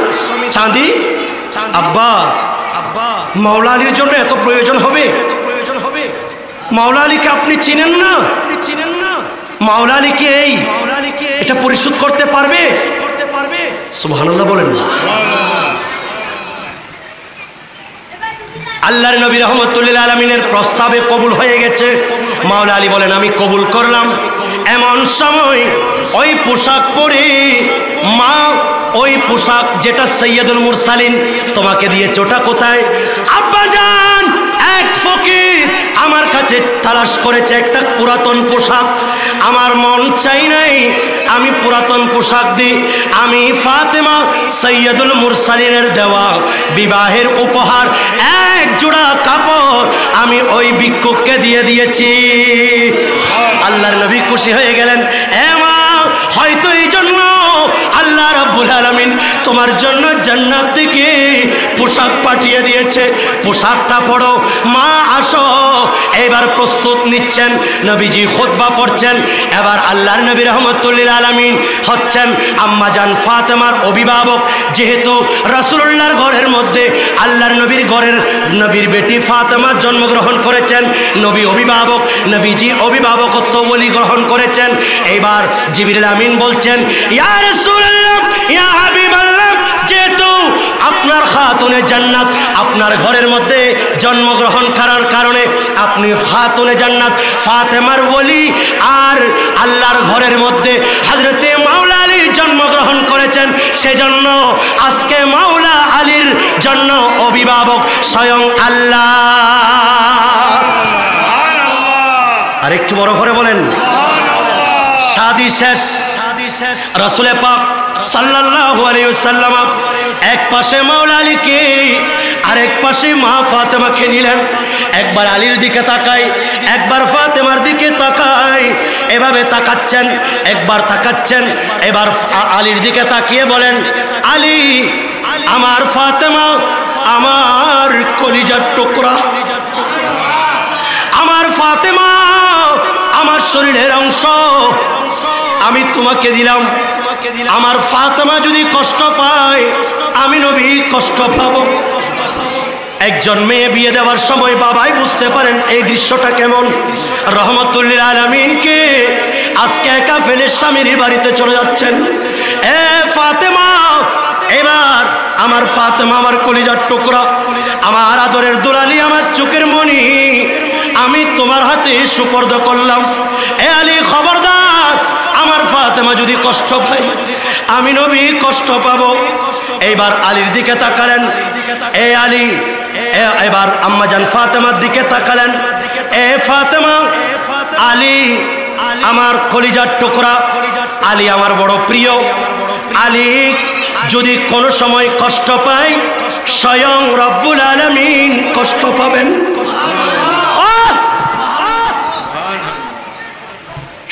চাঁদি। আব্বা, মাওলা আলীর জন্য এত প্রয়োজন হবে? মাওলা আলীকে আপনি চিনেন না? মাওলা আলীকে এই এটা পরিশোধ করতে পারবে? সুবহানাল্লাহ বলেন। আল্লাহর নবী রহমতুল্লিল আলামিনের প্রস্তাবে কবুল হয়ে গেছে। মাওলা আলী বলেন, আমি কবুল করলাম। এমন সময় ওই পোশাক পরে মা, ওই পোশাক যেটা সৈয়দুল মুরসালিন তোমাকে দিয়েছে ওটা কোথায়? আব্বাজান, এক ফকির আমার কাছে তালাশ করেছে একটা পুরাতন পোশাক। আমার মন চাই নাই আমি পুরাতন পোশাক দিই। আমি ফাতেমা সৈয়দুল মুরসালিনের দেওয়া বিবাহের উপহার এক জোড়া কাপড় আমি ওই ভিক্ষুককে দিয়ে দিয়েছি। আল্লাহর নবী খুশি হয়ে গেলেন। এ মা, হয়তো এই জন্য আল্লাহ রাব্বুল আলামিন তোমার জন্য জান্নাত থেকে পোশাক পাঠিয়ে দিয়েছে। পোশাকটা পড়ো মা, আসো। এবার প্রস্তুত নিচ্ছেন, নবীজি খুতবা পড়ছেন। এবার আল্লাহর নবী রহমতুল্লিল আলামিন হচ্ছেন আম্মাজান ফাতেমার অভিভাবক। যেহেতু রাসূলুল্লাহর ঘরের মধ্যে আল্লাহর নবীর ঘরের নবীর বেটি ফাতেমা জন্মগ্রহণ করেছেন, নবী অভিভাবক, নবীজি অভিভাবকত্ব বলি গ্রহণ করেছেন। এবার জিবরিল আমিন বলছেন, ইয়া রাসূলুল্লাহ, ইয়া হাবিবাল্লাহ, যেহেতু আপনার খাতুনে জান্নাত আপনার ঘরের মধ্যে জন্মগ্রহণ করার কারণে আপনি খাতুনে জান্নাত ফাতেমার ওলি, আর আল্লাহর ঘরের মধ্যে হযরতে মাওলা আলী জন্মগ্রহণ করেছেন, সেজন্য আজকে মাওলা আলীর জন্য অভিভাবক স্বয়ং আল্লাহ। আরেকটু বড় করে বলেন। শাদী শেষ। রাসূল পাক সাল্লাল্লাহু আলাইহি ওয়াসাল্লাম এক পাশে মাওলা আলীকে আরেক পাশে মা ফাতেমাকে নিলেন। একবার আলীর দিকে তাকাই, একবার ফাতেমার দিকে তাকাই, এভাবে তাকাচ্ছেন, একবার তাকাচ্ছেন, এবার আলীর দিকে তাকিয়ে বলেন, আলী, আমার ফাতেমা আমার কলিজার টুকরা, আমার ফাতেমা আমার শরীরের অংশ, আমি তোমাকে দিলাম। আমার ফাতেমা যদি কষ্ট পায় আমি নবী কষ্ট পাবো। একজন মেয়ে বিয়ে দেওয়ার সময় বাবাই বুঝতে পারেন এই দৃশ্যটা কেমন। রহমতুল্লিল আলামিনকে আজকে একা ফেলে স্বামীর বাড়িতে চলে যাচ্ছেন। এ ফাতেমা, এবার আমার ফাতেমা আমার কলিজার টুকরা, আমার আদরের দুলালি, আমার চোখের মণি, আমি তোমার হাতে সুপর্দ করলাম। এ আলী, খবরদার, আমার ফাতেমা যদি কষ্ট পায় আমি নবী কষ্ট পাবো। এইবার আলীর দিকে তাকালেন। এ আলী, এবার আম্মাজান ফাতেমার দিকে তাকালেন। এ ফাতেমা, আলী আমার কলিজার টুকরা, আলী আমার বড় প্রিয়, আলী যদি কোনো সময় কষ্ট পায়, স্বয়ং রব্বুল আলামিন কষ্ট পাবেন।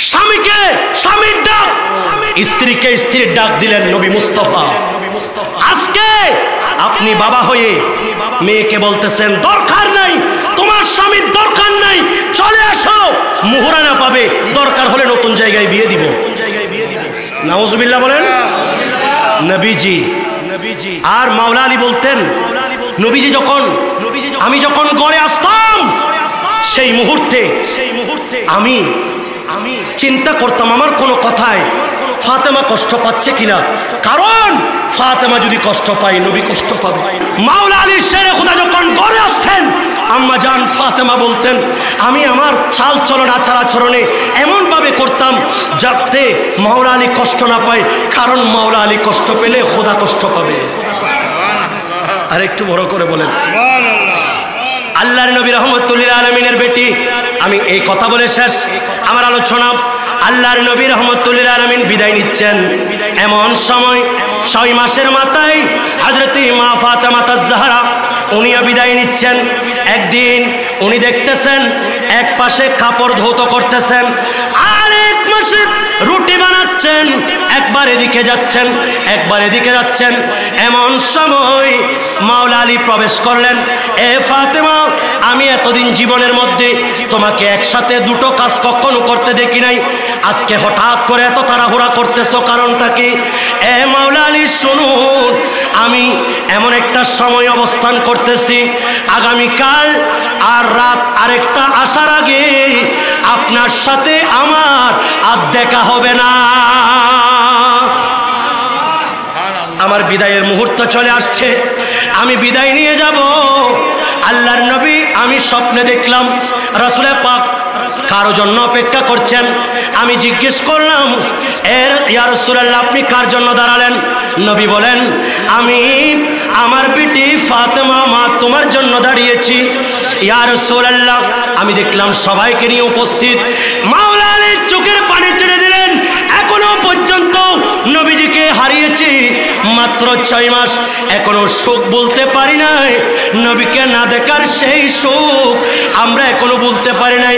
স্বামীকে স্বামীর ডাক, স্ত্রীকে স্ত্রীর ডাক দিলেন নবী মুস্তাফা। আজকে আপনি বাবা হয়ে মেয়েকে বলতেছেন দরকার নাই, তোমার স্বামীর দরকার নাই, চলে আসো, মুহরানা পাবে, দরকার হলে নতুন জায়গায় বিয়ে দিব। নাউজুবিল্লাহ বলেন। নবীজি আর মাওলা আলী বলতেন, নবীজি যখন আমি যখন গড়ে আসতাম সেই মুহূর্তে আমি চিন্তা করতাম আমার কোনো কথায় ফাতেমা কষ্ট পাচ্ছে কিনা, কারণ ফাতেমা যদি কষ্ট পায় নবী কষ্ট পাবে। মাওলা আলী শেরে খুদা যখন গড়ে আসতেন আম্মা জান ফাতেমা বলতেন আমি আমার চাল চলন আচার আচরণে এমনভাবে করতাম যাতে মাওলা আলী কষ্ট না পায়, কারণ মাওলা আলী কষ্ট পেলে খোদা কষ্ট পাবে। আর একটু বড় করে বলেন আল্লাহর নবী রহমতুল্লিল আলমিনের বেটি। আমি এই কথা বলে শেষ আমার আলোচনা। আল্লাহর নবী রহমতুল্লিল আলমিন বিদায় নিচ্ছেন, এমন সময় 6 মাসের মাথায় হযরত মা ফাতেমা তাজ-জাহরা উনিও বিদায় নিচ্ছেন। একদিন উনি দেখতেছেন এক পাশে কাপড় ধৌত করতেছেন, আর এক পাশে রুটি বানাচ্ছেন, একবার এদিকে যাচ্ছেন একবার এদিকে যাচ্ছেন। এমন সময় মাওলা আলী প্রবেশ করলেন, এ ফাতেমা, আমি এতদিন জীবনের মধ্যে তোমাকে একসাথে দুটো কাজ কখনো করতে দেখি নাই, আজকে হঠাৎ করে এত তাড়াহুড়া করতেছো, কারণটা কি? এ মাওলা আলী শুনুন, আমি এমন একটা সময় অবস্থান করতেছি, আগামীকাল আর রাত আরেকটা আসার আগে আপনার সাথে আমার আর দেখা হবে না। আমার বিদায়ের মুহূর্ত চলে আসছে, আমি বিদায় নিয়ে যাব। আল্লাহর নবী আমি স্বপ্নে দেখলাম রাসূলে পাক কারো জন্য অপেক্ষা করছেন। আমি জিজ্ঞেস করলাম, ইয়া রাসূলুল্লাহ আপনি কার জন্য দাঁড়ালেন? নবী বলেন, আমি আমার বিটি ফাতেমা মা তোমার জন্য দাঁড়িয়েছি। ইয়া রাসূলুল্লাহ আমি দেখলাম সবাইকে নিয়ে উপস্থিত। মাওলা আলী চোখের পানি ছেড়ে দিলেন, এখনো পর্যন্ত নবীজিকে হারিয়েছি মাত্র 6 মাস, এখনো সুখ বলতে পারি নাই, নবীকে না দেখার সেই সুখ আমরা এখনো বলতে পারি নাই।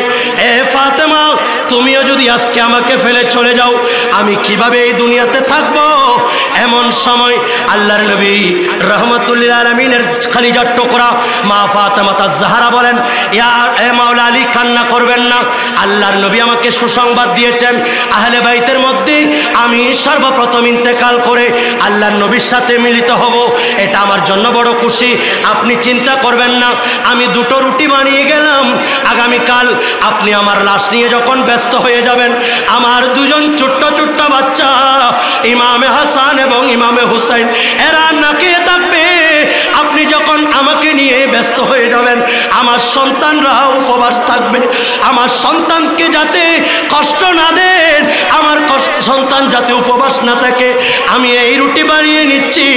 এ ফাতেমা, তুমিও যদি আজকে আমাকে ফেলে চলে যাও, আমি কিভাবে এই দুনিয়াতে থাকবো? এমন সময় আল্লাহর নবী রহমতুল্লিল আলামিনের খালিজার টুকরা মা ফাতেমা তাজ-জাহরা বলেন, ইয়া এ মাওলা আলী কান্না করবেন না, আল্লাহর নবী আমাকে সুসংবাদ দিয়েছেন আহলে বাইতের মধ্যে আমি সর্বপ্রথম ইন্তেকাল করে আল্লাহর নবীর সাথে মিলিত হব, এটা আমার জন্য বড় খুশি, আপনি চিন্তা করবেন না। আমি দুটো রুটি বানিয়ে গেলাম, আগামীকাল আপনি আমার লাশ নিয়ে যখন ব্যস্ত হয়ে যাবেন, আমার দুজন ছোট্ট ছোট্ট বাচ্চা ইমামে হাসান এবং ইমামে হুসাইন এরা না খেয়ে থাকবে, আপনি যখন আমাকে নিয়ে ব্যস্ত হয়ে যাবেন, আমার সন্তানরা উপবাস থাকবে, আমার সন্তানকে যাতে কষ্ট না দেন, আমার সন্তান যাতে উপবাস না থাকে, আমি এই রুটি বানিয়ে নিচ্ছি,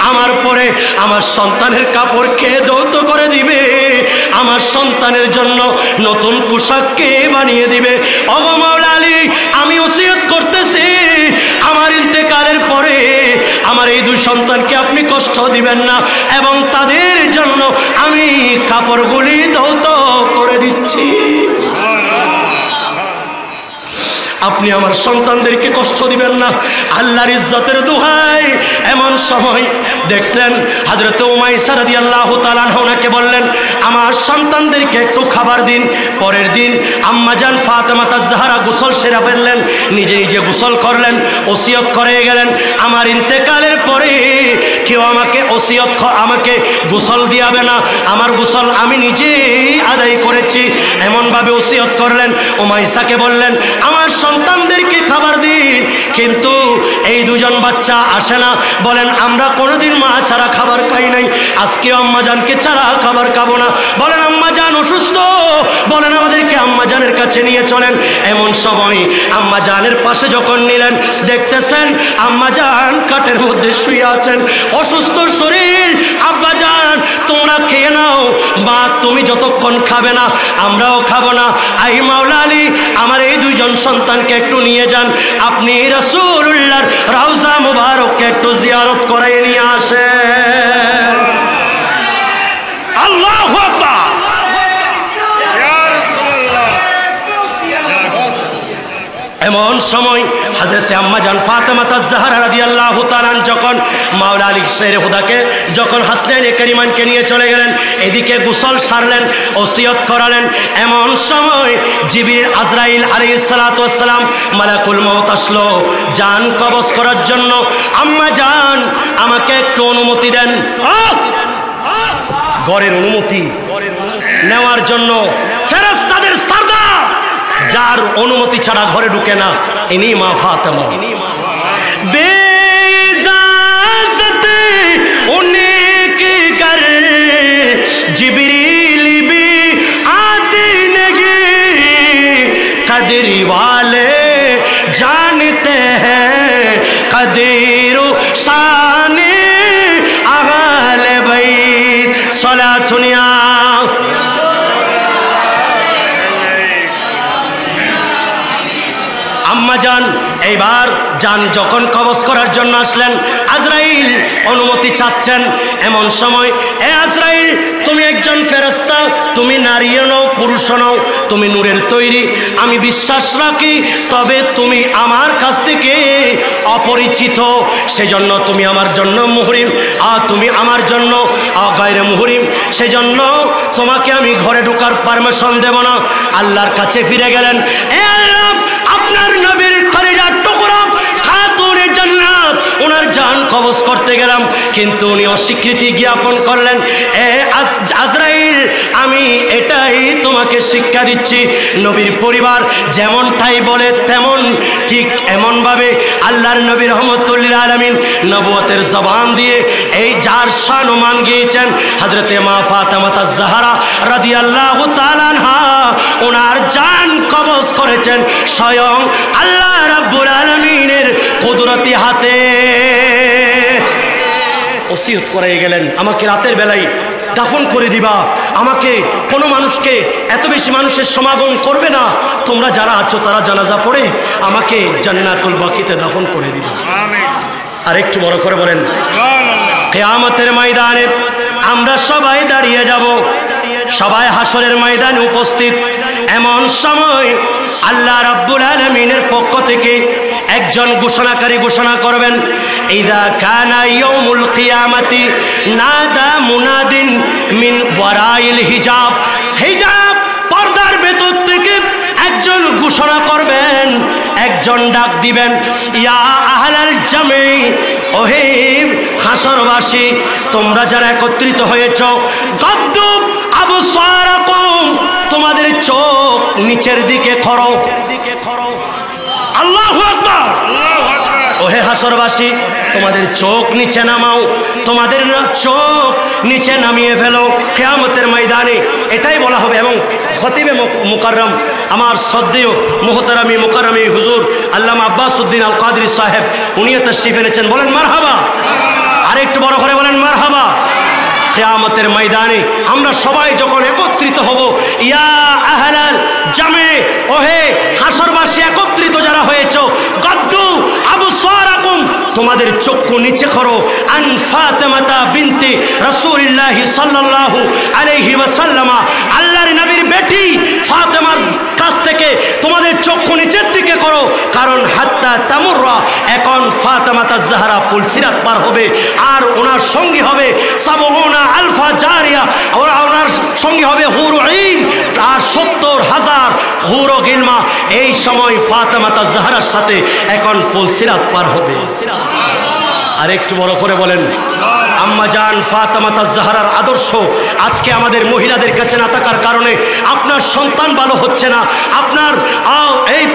আমার পরে আমার সন্তানের কাপড় খেয়ে ধৌত করে দিবে, আমার সন্তানের জন্য নতুন পোশাক কে বানিয়ে দিবে? ওগো মাওলা আলী, আমি ওসিয়ত করতেছি আমার ইন্তেকালের পরে আমার এই 2 সন্তানকে আপনি কষ্ট দিবেন না, এবং তাদের জন্য আমি কাপড়গুলি ধৌত করে দিচ্ছি, আপনি আমার সন্তানদেরকে কষ্ট দিবেন না, আল্লাহর ইজ্জতের দোহাই। এমন সময় দেখলেন হযরত উমাইসা রাদিয়াল্লাহু তাআলা ওনাকে বললেন, আমার সন্তানদেরকে একটু খাবার দিন। পরের দিন আম্মাজান ফাতেমা তাজ-জাহরা গোসল সেরে ফেললেন, নিজে নিজে গোসল করলেন, ওসিয়ত করে গেলেন, আমার ইন্তেকালের পরে কেউ আমাকে আমাকে গোসল দিয়াবে না, আমার গোসল আমি নিজেই আদায় করেছি, এমনভাবে ওসিয়ত করলেন। উমাইসাকে বললেন, আমার সন্তানদেরকে খাবার দিন, কিন্তু এই 2 জন বাচ্চা আসে না, বলেন আমরা কোনোদিন মা ছাড়া খাবার খাই নাই, আজকে আম্মাজানকে ছাড়া খাবার খাবো না, বলেন আম্মাজান অসুস্থ, বলেন আমাদেরকে আম্মাজানের কাছে নিয়ে চলেন। এমন সময় আম্মাজানের পাশে যখন নিলেন, দেখতেছেন আম্মাজান কাঠের মধ্যে শুয়ে আছেন, অসুস্থ শরীর, আব্বাজান তোমরা খেয়ে নাও, মা তুমি যতক্ষণ খাবে না আমরাও খাবো না। আই মাওলা আলী, আমার এই দুইজন সন্তানকে একটু নিয়ে যান, আপনি রাসূলুল্লাহর রওজা মুবারককে একটু জিয়ারত করাই নিয়ে আসেন। আল্লাহু আকবার। এমন সময় হযরত আম্মা জান ফাতেমা তাজ-জাহরা রাদিয়াল্লাহু তাআলা যখন মাওলা আলী শেরে খুদাকে যখন হাসনাইন কারিমানকে নিয়ে চলে গেলেন, এদিকে গোসল সারলেন, ওসিয়ত করালেন, এমন সময় জিবরিল আজরাইল আলাইহিস সালাতু ওয়াস সালাম মালাকুল মউত আসলো জান কবজ করার জন্য। আম্মা জান আমাকে একটু অনুমতি দেন। ঘরের অনুমতি নেওয়ার জন্য ফেরেশতাদের সরদার, যার অনুমতি ছাড়া ঘরে ঢুকে না, ইনি মা ফাতেমা। বেইজাজত উনকে ঘর জিবরিল भी आते नहीं, कदर वाले जानते हैं कदर शान अहले बैत। सलातुनिया আম্মা জান এইবার জান যখন কবজ করার জন্য আসলেন, আজরাইল অনুমতি চাচ্ছেন। এমন সময়, এ আজরাইল, তুমি একজন ফেরেশতা, তুমি নারীও নও পুরুষও নও, তুমি নূরের তৈরি, আমি বিশ্বাস রাখি, তবে তুমি আমার কাছ থেকে অপরিচিত, সেজন্য তুমি আমার জন্য মুহরিম, আর তুমি আমার জন্য গায়রে মুহরিম, সেজন্য তোমাকে আমি ঘরে ঢোকার পারমিশন দেব না। আল্লাহর কাছে ফিরে গেলেন, এ আল্লাহ, আপনার নবীর কলিজার টুকরা খাতুনে জান্নাত, ওনার জান কবজ করতে গেলাম, কিন্তু উনি অস্বীকৃতি জ্ঞাপন করলেন। এ আজরাইল, আমি এটাই তোমাকে শিক্ষা দিচ্ছি, নবীর পরিবার যেমনটাই বলে তেমন ঠিক এমনভাবে আল্লাহর নবী রহমতুল লিল আলামিন নবুয়তের জবান দিয়ে এই যার শান ও মান গিয়েছেন হযরতে মা ফাতেমা তাজ-জাহরা রাদিয়াল্লাহু তাআলা আনহা, ওনার জান কবজ করেছেন স্বয়ং আল্লাহ রাব্বুল আলামিনের কুদরতি হাতে। ওসিয়ত করে গেলেন, আমাকে রাতের বেলায় দাফন করে দিবা, আমাকে কোনো মানুষকে এত বেশি মানুষের সমাগম করবে না, তোমরা যারা আছো তারা জানাজা পড়ে আমাকে জান্নাতুল বাকিতে দাফন করে দিবা। আর একটু বড় করে বলেন, কিয়ামতের ময়দানে আমরা সবাই দাঁড়িয়ে যাব, সবাই হাসরের ময়দানে উপস্থিত। এমন সময় আল্লাহ রাব্বুল আলামিনের পক্ষ থেকে একজন ঘোষণাকারী ঘোষণা করবেন, ইদা কানা ইয়াউমুল কিয়ামাতি নাদা মুনাদিন মিন ওয়ারাইল হিজাব। হিজাব পর্দার ভেতর থেকে একজন ঘোষণা করবেন, একজন ডাক দিবেন, ইয়া আহলাল জামি, ওহে হাসরবাসী, তোমরা যারা একত্রিত হয়েছ, গাদ্দু আবসারাকুম, তোমাদের চোখ নিচের দিকে করো। আল্লাহু আকবার। ওহে হাসরবাসী, তোমাদের চোখ নিচে নামাও, তোমাদের চোখ নিচে নামিয়ে ফেলো। কিয়ামতের ময়দানে এটাই বলা হবে। এবং খতিবে মুকাররম, আমার শ্রদ্ধেয় মুহতারামি মুকাররমি হুজুর আল্লামা আব্বাসউদ্দিন আল কাদরি সাহেব, উনিও তাশরীফ এনেছেন, বলেন মারহাবা। আর একটু বড় করে বলেন মারহাবা। কিয়ামতের ময়দানে আমরা সবাই যখন একত্রিত হব, ইয়া আহলাল জামে, ওহে হাসরবাসী একত্রিত যারা হয়েছে, গাদ্দু আবসারাকুম, তোমাদের চক্ষু নিচে করো, আন ফাতেমাতা বিনতে রাসূলুল্লাহ সাল্লাল্লাহু আলাইহি ওয়াসাল্লাম, আল্লাহর নবীর বেটি ফাতেমার কাছ থেকে তোমাদের চক্ষু নিচের দিকে করো, কারণ হাত্তা তামুররা, এখন ফাতেমা তাজ-জাহরা পুলসিরাত পার হবে, আর ওনার সঙ্গী হবে সাবউনা আলফা জারিয়া, ওনার সঙ্গী হবে হুরু আইন, আর ৭০,০০০ হুরু গিলমা। এই সময় ফাতেমা তাজ-জাহরার সাথে এখন পুলসিরাত পার হবে। আর একটু বড় করে বলেন, আম্মা জান ফাতেমা তাজ-জাহরার আদর্শ আজকে আমাদের মহিলাদের কাছে না থাকার কারণে আপনার সন্তান ভালো হচ্ছে না, আপনার এই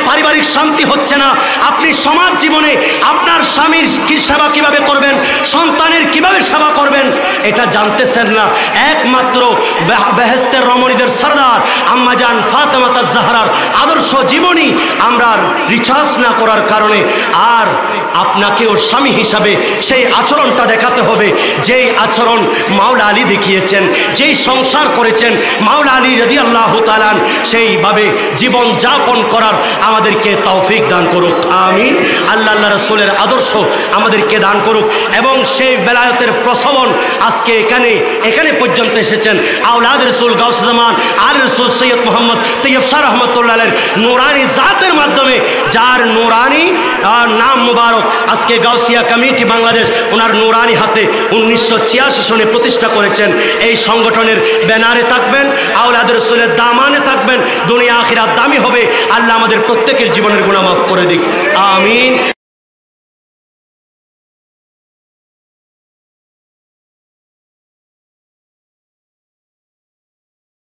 পারিবারিক শান্তি হচ্ছে না, আপনি সমাজ জীবনে আপনার স্বামীর সেবা কিভাবে করবেন, সন্তানের কিভাবে সেবা করবেন, এটা জানতেছেন না। একমাত্র বেহেশতের রমণীদের সরদার আম্মা জান ফাতেমা তাজ-জাহরার আদর্শ জীবনী আমরা রিসার্চ না করার কারণে আর আপনাকেও স্বামী হিসাবে সেই আচরণটা দেখাতে হতে হবে যেই আচরণ মাওলা আলী দেখিয়েছেন, যেই সংসার করেছেন মাওলা আলী রাদিয়াল্লাহু তাআলা, সেইভাবে জীবন যাপন করার আমাদেরকে তৌফিক দান করুক, আমিন। আল্লাহ আল্লাহ রাসূলের আদর্শ আমাদেরকে দান করুক এবং সেই বেলায়েতের প্রসবন আজকে এখানে পর্যন্ত এসেছেন আওলাদ রাসূল গাউসুল জামান আর রাসূল সৈয়দ মোহাম্মদ তৈয়ব শাহ রহমাতুল্লাহ আলাইহির নূরানি জাতের মাধ্যমে, যার নূরানি নাম মুবারক আজকে গাউসিয়া কমিটি বাংলাদেশ ওনার নূরানি হাতে 1986 সনে প্রতিষ্ঠা করেছেন। এই সংগঠনের ব্যানারে থাকবেন, আওলাদ রাসূলের দামানে থাকবেন, দুনিয়া আখিরাত দামি হবে। আল্লাহ আমাদের প্রত্যেকের জীবনের গুনাহ মাফ করে দিক, আমিন।